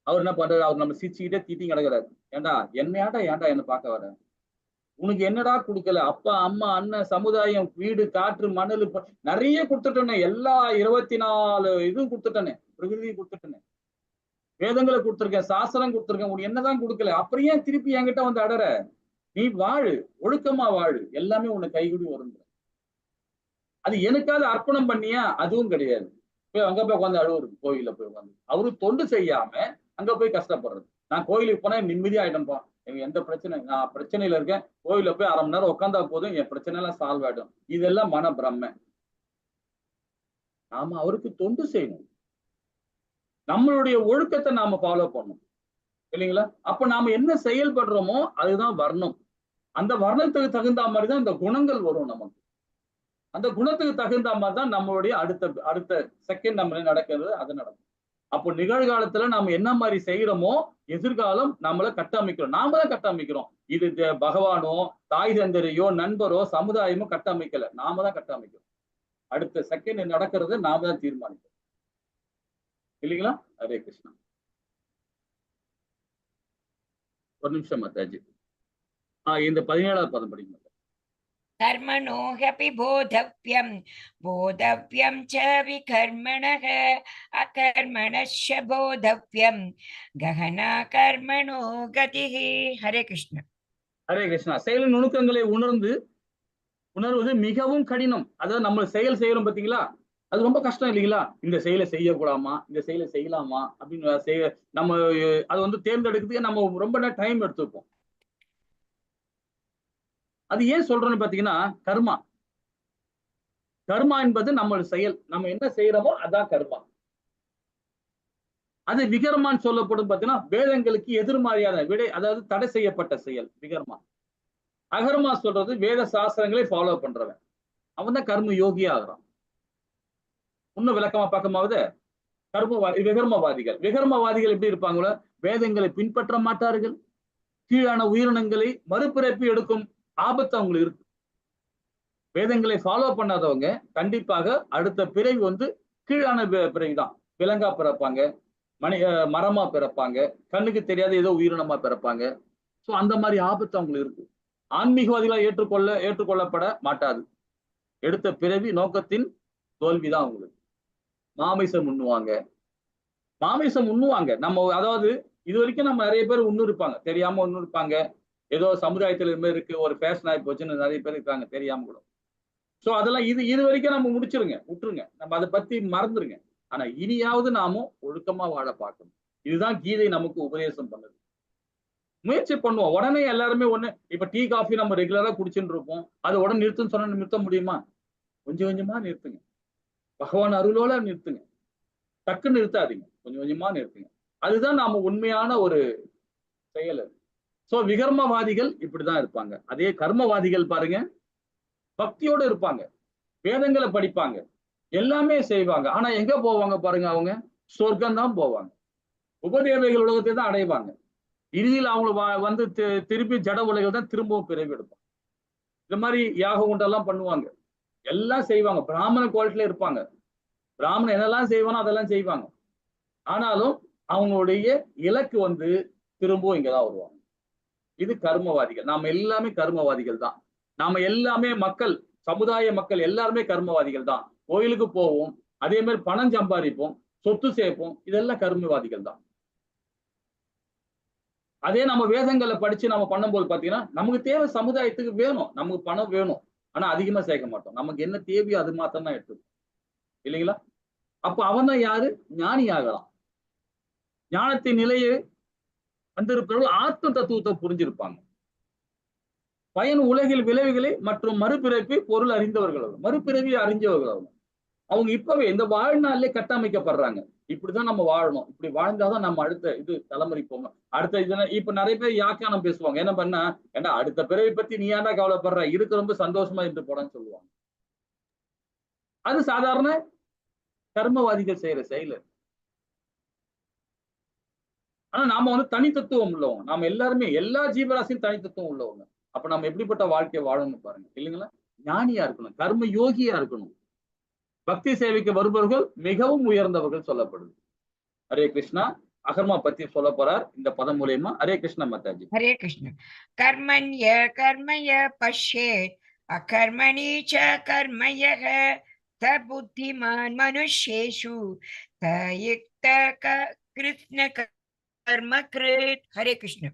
அவர் என்ன பண்றாரு, அவர் நம்ம சிரிச்சுக்கிட்டே தீட்டி கிடக்குறாரு. ஏண்டா ஏன்டா என்ன பார்க்க வர, உனக்கு என்னடா கொடுக்கல, அப்பா அம்மா அண்ணன் சமுதாயம் வீடு காற்று மணல் நிறைய கொடுத்துட்டேனே, எல்லா 24 இதுவும் கொடுத்துட்டேனே, பிரகிருதியும் கொடுத்துட்டேனே, வேதங்களை கொடுத்துருக்கேன், சாஸ்திரம் கொடுத்துருக்கேன், உனக்கு என்னதான் கொடுக்கல, அப்புறம் ஏன் திருப்பி என்கிட்ட வந்து அடற, நீ வாழு, ஒழுக்கமா வாழு, எல்லாமே உனக்கு கைகூடி வரும். அது எனக்காவது அர்ப்பணம் பண்ணியா, அதுவும் கிடையாது. போய் அங்க போய் உட்காந்து அழுவுறது, கோயில போய் உட்காந்து அவரு தொண்டு செய்யாம அங்க போய் கஷ்டப்படுறது. நான் கோயிலுக்கு போனா நிம்மதியா ஆயிட்டேன்ப்பா, எனக்கு எந்த பிரச்சனை, நான் பிரச்சனையில இருக்கேன், கோயில போய் 1/2 மணி நேரம் உட்காந்தா போதும், என் பிரச்சனை எல்லாம் சால்வ் ஆயிடும். இதெல்லாம் மன பிரம்ம. நாம அவருக்கு தொண்டு செய்யணும், நம்மளுடைய ஒழுக்கத்தை நாம ஃபாலோ பண்ணணும், இல்லைங்களா? அப்ப நாம என்ன செயல்படுறோமோ அதுதான் வர்ணம். அந்த வர்ணத்துக்கு தகுந்த மாதிரி தான் இந்த குணங்கள் வரும் நமக்கு. அந்த குணத்துக்கு தகுந்த மாதிரி தான் நம்மளுடைய அடுத்த செகண்ட் நம்ம நடக்கிறது, அது நடக்கும். அப்போ நிகழ்காலத்துல நாம என்ன மாதிரி செய்யறோமோ எதிர்காலம் நம்மளை கட்டமைக்கிறோம், நாம தான் கட்டமைக்கிறோம். இது பகவானோ தாய் தந்தரையோ நண்பரோ சமுதாயமோ கட்டமைக்கல, நாம தான் கட்டமைக்கிறோம். அடுத்த செகண்ட் நடக்கிறது நாம தான் தீர்மானிக்கிறோம், இல்லைங்களா? ஹரே கிருஷ்ணா. ஒரு நிமிஷம் மாதாஜி, இந்த 17வது பதம் படிங்க. कर्मणो ह्यपि बोधव्यं बोधव्यं च विकर्मणः अकर्मणश्च बोधव्यं गहना कर्मणो गतिः. हरे कृष्ण. ஹரே கிருஷ்ணா. செயலின் நுணுக்கங்களை உணர்வது மிகவும் கடினம். அதாவது நம்ம செயல் செய்யறோம் பாத்தீங்களா, அது ரொம்ப கஷ்டம் இல்லைங்களா? இந்த செயலை செய்யக்கூடாமா, இந்த செயலை செய்யலாமா அப்படின்னு நம்ம அது வந்து தேர்ந்தெடுக்கிறதுக்கு நம்ம ரொம்ப டைம் எடுத்துப்போம். அது ஏன் சொல்றோம்னு பாத்தீங்கன்னா, கர்மா என்பது நம்ம செயல், நம்ம என்ன செய்யறோமோ அதான் கர்மா. அது விகர்மான்னு சொல்லப்படும் பாத்தீங்கன்னா, வேதங்களுக்கு எதிர்மறையான விடை, அதாவது தடை செய்யப்பட்ட செயல் விகர்மா. அகர்மா சொல்றது வேத சாஸ்திரங்களை ஃபாலோ பண்றவன், அவன் தான் கர்ம யோகி ஆகிறான். இன்னும் விளக்கமா பார்க்கும்போது விகர்மவாதிகள் எப்படி இருப்பாங்களோ, வேதங்களை பின்பற்ற மாட்டார்கள், கீழான உயிரினங்களை மறுபிறப்பு எடுக்கும் ஆபத்து அவங்களுக்கு இருக்கு. வேதங்களை ஃபாலோ பண்ணாதவங்க கண்டிப்பாக அடுத்த பிறவி வந்து கீழான பிறவிதான், விலங்கா பிறப்பாங்க, மரமா பிறப்பாங்க, கண்ணுக்கு தெரியாத ஏதோ உயிரினமா பிறப்பாங்க. சோ அந்த மாதிரி ஆபத்து அவங்களுக்கு இருக்கு. ஆன்மீகவாதிகளா ஏற்றுக்கொள்ளப்பட மாட்டாது. எடுத்த பிறவி நோக்கத்தின் தோல்விதான் அவங்களுக்கு. மாமிசம் உண்ணுவாங்க. நம்ம அதாவது இது வரைக்கும் நம்ம நிறைய பேர் இருப்பாங்க, தெரியாம இருப்பாங்க. ஏதோ சமுதாயத்துல இது மாதிரி இருக்கு, ஒரு ஃபேஷன் ஆகி போச்சுன்னு நிறைய பேர் இருக்காங்க தெரியாம கூட. சோ அதெல்லாம் இது வரைக்கும் நம்ம விட்டுருங்க, நம்ம அதை பத்தி மறந்துருங்க. ஆனா இனியாவது நாம ஒழுக்கமா வாழ பார்க்கணும். இதுதான் கீதை நமக்கு உபதேசம் பண்ணுது. முயற்சி பண்ணுவோம். உடனே எல்லாருமே இப்ப டீ காஃபி நம்ம ரெகுலரா குடிச்சுட்டு இருப்போம், அது உடனே நிறுத்துன்னு சொன்னா நிறுத்த முடியுமா? கொஞ்சம் கொஞ்சமா நிறுத்துங்க, பகவான் அருளோட நிறுத்துங்க, டக்குன்னு நிறுத்தாதீங்க, கொஞ்சம் கொஞ்சமா நிறுத்துங்க. அதுதான் நாம உண்மையான ஒரு செயல் அது. சோ விகர்மவாதிகள் இப்படிதான் இருப்பாங்க. அதே கர்மவாதிகள் பாருங்க, பக்தியோட இருப்பாங்க, வேதங்களை படிப்பாங்க, எல்லாமே செய்வாங்க. ஆனா எங்க போவாங்க பாருங்க, அவங்க சொர்க்கம் தான் போவாங்க, உபதேவைகள் உலகத்தை தான் அடைவாங்க. இறுதியில் அவங்க வந்து திருப்பி ஜட உலகில் தான் திரும்பவும் பிறவி எடுப்பாங்க. இந்த மாதிரி யாகம் உண்டெல்லாம் பண்ணுவாங்க, எல்லாம் செய்வாங்க. பிராமண குவாலிட்டில இருப்பாங்க. பிராமணன் என்னெல்லாம் செய்வானோ அதெல்லாம் செய்வாங்க. ஆனாலும் அவங்களுடைய இலக்கு வந்து திரும்பவும் இங்கதான் வருவாங்க. இது கர்மவாதிகள். நாம எல்லாமே கர்மவாதிகள் தான். நாம எல்லாமே மக்கள், சமுதாய மக்கள் எல்லாருமே கர்மவாதிகள் தான். கோயிலுக்கு போவோம், அதே மாதிரி பணம் சம்பாதிப்போம், சொத்து சேர்ப்போம், இதெல்லாம் கர்மவாதிகள் தான். அதே நம்ம வேதங்களை படிச்சு நம்ம பண்ணும்போது பாத்தீங்கன்னா, நமக்கு தேவை சமுதாயத்துக்கு வேணும், நமக்கு பணம் வேணும், ஆனா அதிகமா சேர்க்க மாட்டோம். நமக்கு என்ன தேவையோ அது மாத்திரம் தான் எடுத்துக்கும், இல்லைங்களா? அப்ப அவன் தான் யாரு? ஞானி ஆகலாம். ஞானத்தின் நிலையை வந்திருப்பவர்கள் ஆத்ம தத்துவத்தை புரிஞ்சிருப்பாங்க. பயன் உலகில் விளைவுகளை மற்றும் மறுபிறப்பை பொருள் அறிந்தவர்கள் அவர், மறுபிறவியை அறிஞ்சவர்கள் அவர். அவங்க இப்பவே இந்த வாழ்நாளிலே கட்டமைக்கப்படுறாங்க. இப்படிதான் நம்ம வாழணும், இப்படி வாழ்ந்தாதான் நம்ம அடுத்த இது தலைமுறை போகணும். அடுத்த இது இப்ப நிறைய பேர் யாக்கியானம் பேசுவாங்க. என்ன பண்ணா, ஏன்னா அடுத்த பிறவை பத்தி நீ ஏன்டா கவலைப்படுற, இருக்கு ரொம்ப சந்தோஷமா இருந்து போடான்னு சொல்லுவாங்க. அது சாதாரண கர்மவாதிகள் செய்யற செயல். ஆனா நாம வந்து தனித்தத்துவம் உள்ளவங்க, நாம எல்லாருமே எல்லா ஜீவராசியும் தனித்தத்துவம் உள்ளவங்க. அப்ப நம்ம எப்படிப்பட்ட வாழ்க்கையை வாழணும் பாருங்க, இல்லைங்களா? ஞானியா இருக்கணும், கர்ம யோகியா இருக்கணும். பக்தி சேவைக்கு வருபவர்கள் மிகவும் உயர்ந்தவர்கள் சொல்லப்படுது. ஹரே கிருஷ்ணா. அகர்மா பத்தி சொல்ல போறார் இந்த பதம் மூலியமா. ஹரே கிருஷ்ணா மாதாஜி. ஹரே கிருஷ்ண. கர்மண்ய கர்மய பஷ்யேத் அகர்மணி ச கர்மயः த புத்திமான் மனுஷ்யேஷு த யுக்த கிருஷ்ண கர்ம கிருத். ஹரே கிருஷ்ண.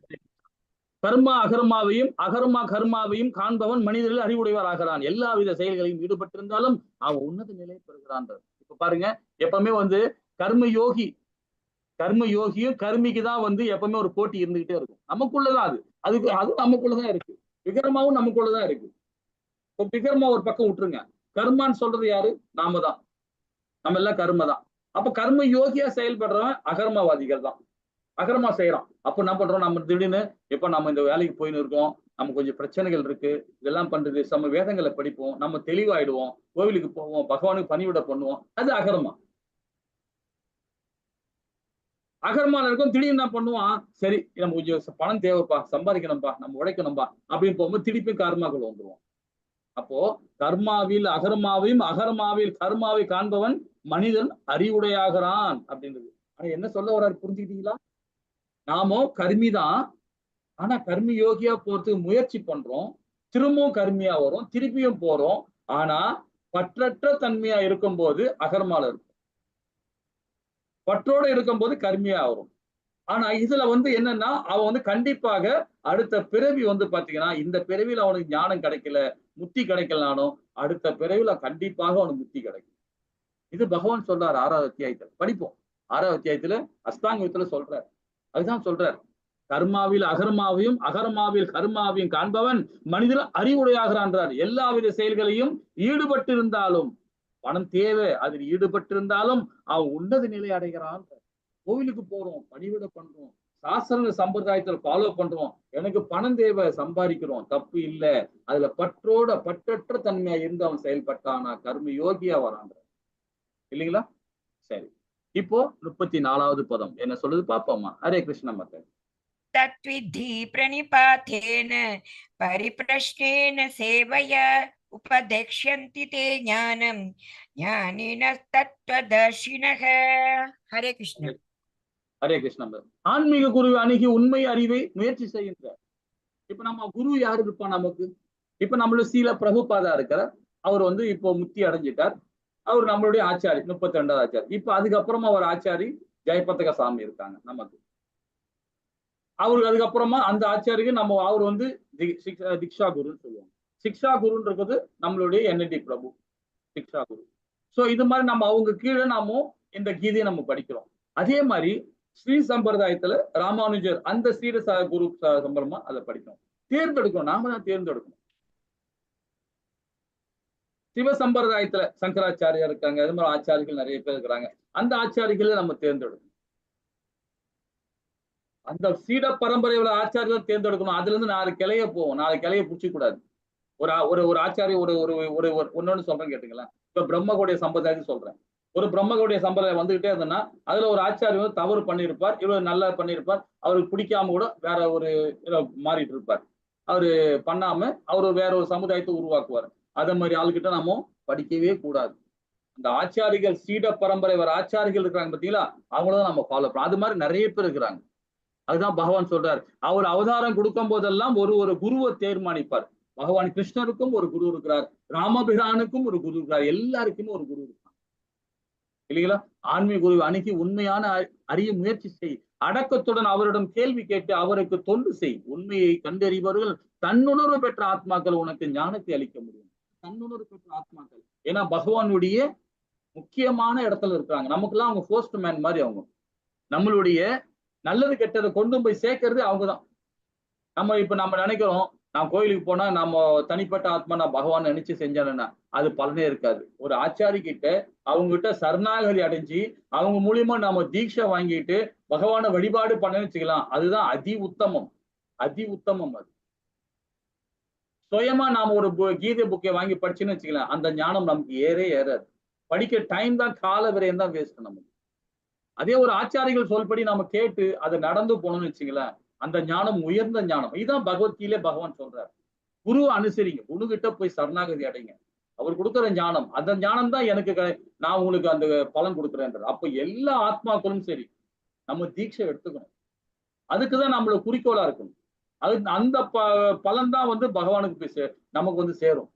கர்மா அகர்மாவையும் அகர்மா கர்மாவையும் காண்பவன் மனிதர்கள் அறிவுடையவர் ஆகிறான். எல்லா வித செயல்களையும் ஈடுபட்டிருந்தாலும் அவன் உன்னத நிலை பெறுகிறான். இப்ப பாருங்க, எப்பவுமே வந்து கர்ம யோகியும் கர்மிக்கு தான் வந்து எப்பவுமே ஒரு போட்டி இருந்துகிட்டே இருக்கும். நமக்குள்ளதான் அது நமக்குள்ளதான் இருக்கு. விகர்மாவும் நமக்குள்ளதான் இருக்கு. இப்போ விகர்மா ஒரு பக்கம் விட்டுருங்க, கர்மான்னு சொல்றது யாரு? நாம தான். நம்ம எல்லாம் கர்ம தான். அப்ப கர்ம யோகியா செயல்படுறவன் அகர்மவாதிகள் தான். அகரமா செய்யறோம். அப்ப என்ன பண்றோம், நம்ம திடீர்னு எப்ப நம்ம இந்த வேலைக்கு போயின்னு இருக்கோம், நம்ம கொஞ்சம் பிரச்சனைகள் இருக்கு, இதெல்லாம் பண்றது, நம்ம வேதங்களை படிப்போம், நம்ம தெளிவாயிடுவோம், கோவிலுக்கு போவோம், பகவானுக்கு பணிவிட பண்ணுவோம், அது அகரமா. அகர்மால இருக்கும். திடீர்னு என்ன பண்ணுவான், சரி நம்ம கொஞ்சம் பணம் தேவைப்பா, சம்பாதிக்கணும்பா, நம்ம உழைக்கணும்பா அப்படின்னு போகும்போது திருப்பி கர்மாக்கள் வந்துருவோம். அப்போ கர்மாவில் அகர்மாவையும் அகர்மாவில் கர்மாவை காண்பவன் மனிதன் அறிவுடையாகிறான் அப்படின்றது. ஆனா என்ன சொல்ல வர்றாரு புரிஞ்சுக்கிட்டீங்களா? நாமோ கர்மிதான், ஆனா கர்மி யோகியா போறதுக்கு முயற்சி பண்றோம், திரும்பவும் கர்மியா வரும், திருப்பியும் போறோம். ஆனா பற்றற்ற தன்மையா இருக்கும்போது அகர்மால இருக்கும், பற்றோட இருக்கும்போது கர்மியா வரும். ஆனா இதுல வந்து என்னன்னா, அவன் வந்து கண்டிப்பாக அடுத்த பிறவி வந்து பாத்தீங்கன்னா, இந்த பிறவியில அவனுக்கு ஞானம் கிடைக்கல, முத்தி கிடைக்கலனாலும் அடுத்த பிறவில கண்டிப்பாக அவனுக்கு முத்தி கிடைக்கும். இது பகவான் சொல்றாரு 6வது அத்தியாயத்துல படிப்போம். 6வது அத்தியாயத்துல அஷ்டாங்கத்துல சொல்றாரு. அதுதான் சொல்றார், கர்மாவில் அகர்மாவையும் அகர்மாவில் கர்மாவையும் காண்பவன் மனிதன் அறிவுடையாகிறான்றார். எல்லாவித செயல்களையும் ஈடுபட்டிருந்தாலும், பணம் தேவை, அதில் ஈடுபட்டிருந்தாலும் அவன் உன்னத நிலை அடைகிறான். கோவிலுக்கு போறோம், பணிவிட பண்றோம், சாஸ்திர சம்பிரதாயத்துல ஃபாலோ பண்றோம், எனக்கு பணம் தேவை, சம்பாதிக்கிறோம், தப்பு இல்லை. அதுல பற்றற்ற தன்மையா இருந்து அவன் செயல்பட்டானா கர்ம யோகியா வரான், இல்லைங்களா? சரி, இப்போ 34வது பதம் என்ன சொல்லுது பாப்போமா? ஹரே கிருஷ்ண மத்த. தத்வித்தி பிரணிபாதேன பரிப்ரஷ்னேன சேவயா உபதேக்ஷ்யந்தி தே ஞானம் ஞானின தத்வதர்ஷினஹ. ஹரே கிருஷ்ண. ஹரே கிருஷ்ண. ஆன்மீக குருவை அணுகி உண்மை அறிவை முயற்சி செய்கின்ற. இப்ப நம்ம குரு யாரு இருப்பா நமக்கு? இப்ப நம்மளோட சீல பிரபுபாதா இருக்கிறார். அவர் வந்து இப்போ முக்தி அடைஞ்சிட்டார். அவர் நம்மளுடைய ஆச்சாரி, 32வது ஆச்சாரி. இப்ப அதுக்கப்புறமா ஒரு ஆச்சாரி ஜெயபத்தக சாமி இருக்காங்க நமக்கு. அவருக்கு அதுக்கப்புறமா அந்த ஆச்சாரிக்கு நம்ம அவர் வந்து திக்ஷா குருன்னு சொல்லுவாங்க. சிக்ஷா குருன்றது நம்மளுடைய என்என்டி பிரபு சிக்ஷா குரு. சோ இது மாதிரி நம்ம அவங்க கீழே நாம இந்த கீதையை நம்ம படிக்கிறோம். அதே மாதிரி ஸ்ரீ சம்பிரதாயத்துல ராமானுஜர் அந்த ஸ்ரீர குரு சம்பரமா அதை படிக்கணும், தேர்ந்தெடுக்கணும், நாம தான் தேர்ந்தெடுக்கணும். சிவ சம்பிரதாயத்துல சங்கராச்சாரியா இருக்காங்க, அது மாதிரி ஆச்சாரிகள் நிறைய பேர் இருக்கிறாங்க. அந்த ஆச்சாரிகளை நம்ம தேர்ந்தெடுக்கணும். அந்த சீட பரம்பரையில ஆச்சாரிகள் தேர்ந்தெடுக்கணும். அதுல இருந்து 4 கிளைய போவோம், 4 கிளைய புடிச்சிக்க கூடாது. ஒரு ஆச்சாரி ஒன்னொன்னு சொல்றேன் கேட்டுங்களேன். இப்ப பிரம்மகுடைய சம்பிரதாயத்தை சொல்றேன். ஒரு பிரம்மகுடைய சம்பிரதாயம் வந்துகிட்டே இருந்ததுன்னா அதுல ஒரு ஆச்சாரி வந்து தவறு பண்ணியிருப்பார், இவ்வளவு நல்லா பண்ணியிருப்பார், அவருக்கு பிடிக்காம கூட வேற ஒரு மாறிட்டு இருப்பார். அவரு பண்ணாம அவரு வேற ஒரு சமுதாயத்தை உருவாக்குவார். அதே மாதிரி ஆளுகிட்ட நாம படிக்கவே கூடாது. இந்த ஆச்சாரிகள் சீட பரம்பரை வர ஆச்சாரிகள் இருக்காங்க பாத்தீங்களா, அவங்களதான் நம்ம ஃபாலோ பண்ணணும். அது மாதிரி நிறைய பேர் இருக்கிறாங்க. அதுதான் பகவான் சொல்றார். அவர் அவதாரம் கொடுக்கும் போதெல்லாம் ஒரு குருவை தீர்மானிப்பார். பகவான் கிருஷ்ணருக்கும் ஒரு குரு இருக்கிறார், ராமபிரானுக்கும் ஒரு குரு இருக்கிறார், எல்லாருக்குமே ஒரு குரு இருக்கார் இல்லைங்களா? ஆன்மீக குரு அணுகி உண்மையான அறிய முயற்சி செய், அடக்கத்துடன் அவரிடம் கேள்வி கேட்டு அவருக்கு தொண்டு செய். உண்மையை கண்டறிபவர்கள் தன்னுணர்வு பெற்ற ஆத்மாக்கள் உனக்கு ஞானத்தை அளிக்க முடியும். தன்னுணர்வு பெற்ற ஆத்மாக்கள், ஏன்னா பகவானுடைய முக்கியமான இடத்துல இருக்கிறாங்க. நமக்குலாம் அவங்க போஸ்ட் மேன் மாதிரி. அவங்க நம்மளுடைய நல்லது கெட்டதை கொண்டு போய் சேர்க்கறது அவங்கதான். நம்ம நினைக்கிறோம், நான் கோயிலுக்கு போனா நம்ம தனிப்பட்ட ஆத்மா நான் பகவான் நினைச்சு செஞ்சேன்னா அது பலனே இருக்காது. ஒரு ஆச்சாரி கிட்ட அவங்க கிட்ட சரணாகதி அடைஞ்சு அவங்க மூலியமா நாம தீட்சை வாங்கிட்டு பகவானை வழிபாடு பண்ண வச்சுக்கலாம். அதுதான் அதி உத்தமம். அதி உத்தமம். அது சுயமா நாம ஒரு கீதை புக்கை வாங்கி படிச்சுன்னு வச்சுக்கலாம், அந்த ஞானம் நமக்கு ஏறாது. படிக்க டைம் தான், கால விரயம் தான் வேஸ்ட் நமக்கு. அதே ஒரு ஆச்சாரிகள் சொல்படி நாம கேட்டு அதை நடந்து போனோம்னு வச்சுங்களேன், அந்த ஞானம் உயர்ந்த ஞானம். இதுதான் பகவத்கீதையிலே பகவான் சொல்றாரு. குரு அனுசரிங்க, குரு கிட்ட போய் சரணாகதி அடைங்க. அவர் கொடுக்குற ஞானம், அந்த ஞானம் தான் எனக்கு நான் உங்களுக்கு அந்த பலன் கொடுக்குறேன்றது. அப்ப எல்லா ஆத்மாக்களும் சரி நம்ம தீட்சை எடுத்துக்கணும். அதுக்குதான் நம்மள குறிக்கோளா இருக்கணும். அது அந்த பலன் தான் பகவானுக்கு போய் நமக்கு சேரும்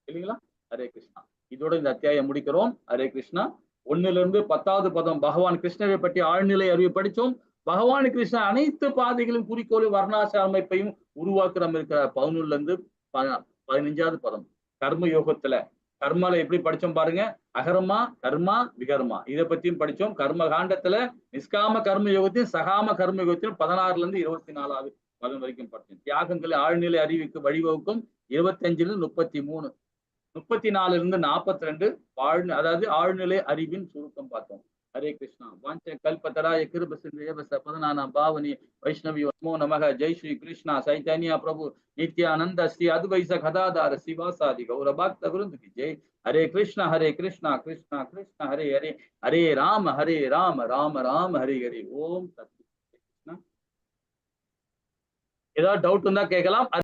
இல்லைங்களா? ஹரே கிருஷ்ணா. இதோட இந்த அத்தியாயம் முடிக்கிறோம். ஹரே கிருஷ்ணா. 1ல இருந்து 10வது பதம் பகவான் கிருஷ்ணரை பற்றி ஆழ்நிலை அறிவு படிச்சோம். பகவான் கிருஷ்ணன் அனைத்து பாதைகளும் குறிக்கோளும் வர்ணாசிரம அமைப்பையும் உருவாக்குறம் இருக்கிறார். 11ல இருந்து 15வது பதம் கர்ம யோகத்துல கர்மால எப்படி படிச்சோம் பாருங்க. அகர்மா, கர்மா, விகர்மா இதை பத்தியும் படிச்சோம். கர்ம காண்டத்துல நிஷ்காம கர்ம யோகத்தையும் சகாம கர்ம யோகத்தையும் 16ல இருந்து 24வது பதம் வரைக்கும் படிச்சோம். தியாகங்களை ஆழ்நிலை அறிவுக்கு வழிவகுக்கும் 25ல இருந்து 33, 34ல இருந்து 42 அதாவது ஆழ்நிலை அறிவின் சுருக்கம் பார்த்தோம். ஹரே கிருஷ்ணா. வாஞ்ச கல்பதராய கிருப சிந்தேவ சபதநானாம் பாவனி வைஷ்ணவி நமோ நமக. ஜெய் ஸ்ரீ கிருஷ்ணா சைத்தன்யா பிரபு நித்யானந்த ஸ்ரீ அத்வைத கதாதார சிவாசாதி கௌர பக்த விருந்த கி ஜெய். ஹரே கிருஷ்ணா கிருஷ்ணா கிருஷ்ணா ஹரே ஹரே, ஹரே ராம ராம ராம ஹரே ஹரே. ஓம் சத். ஏதாவது டவுட் இருந்தா கேட்கலாம்.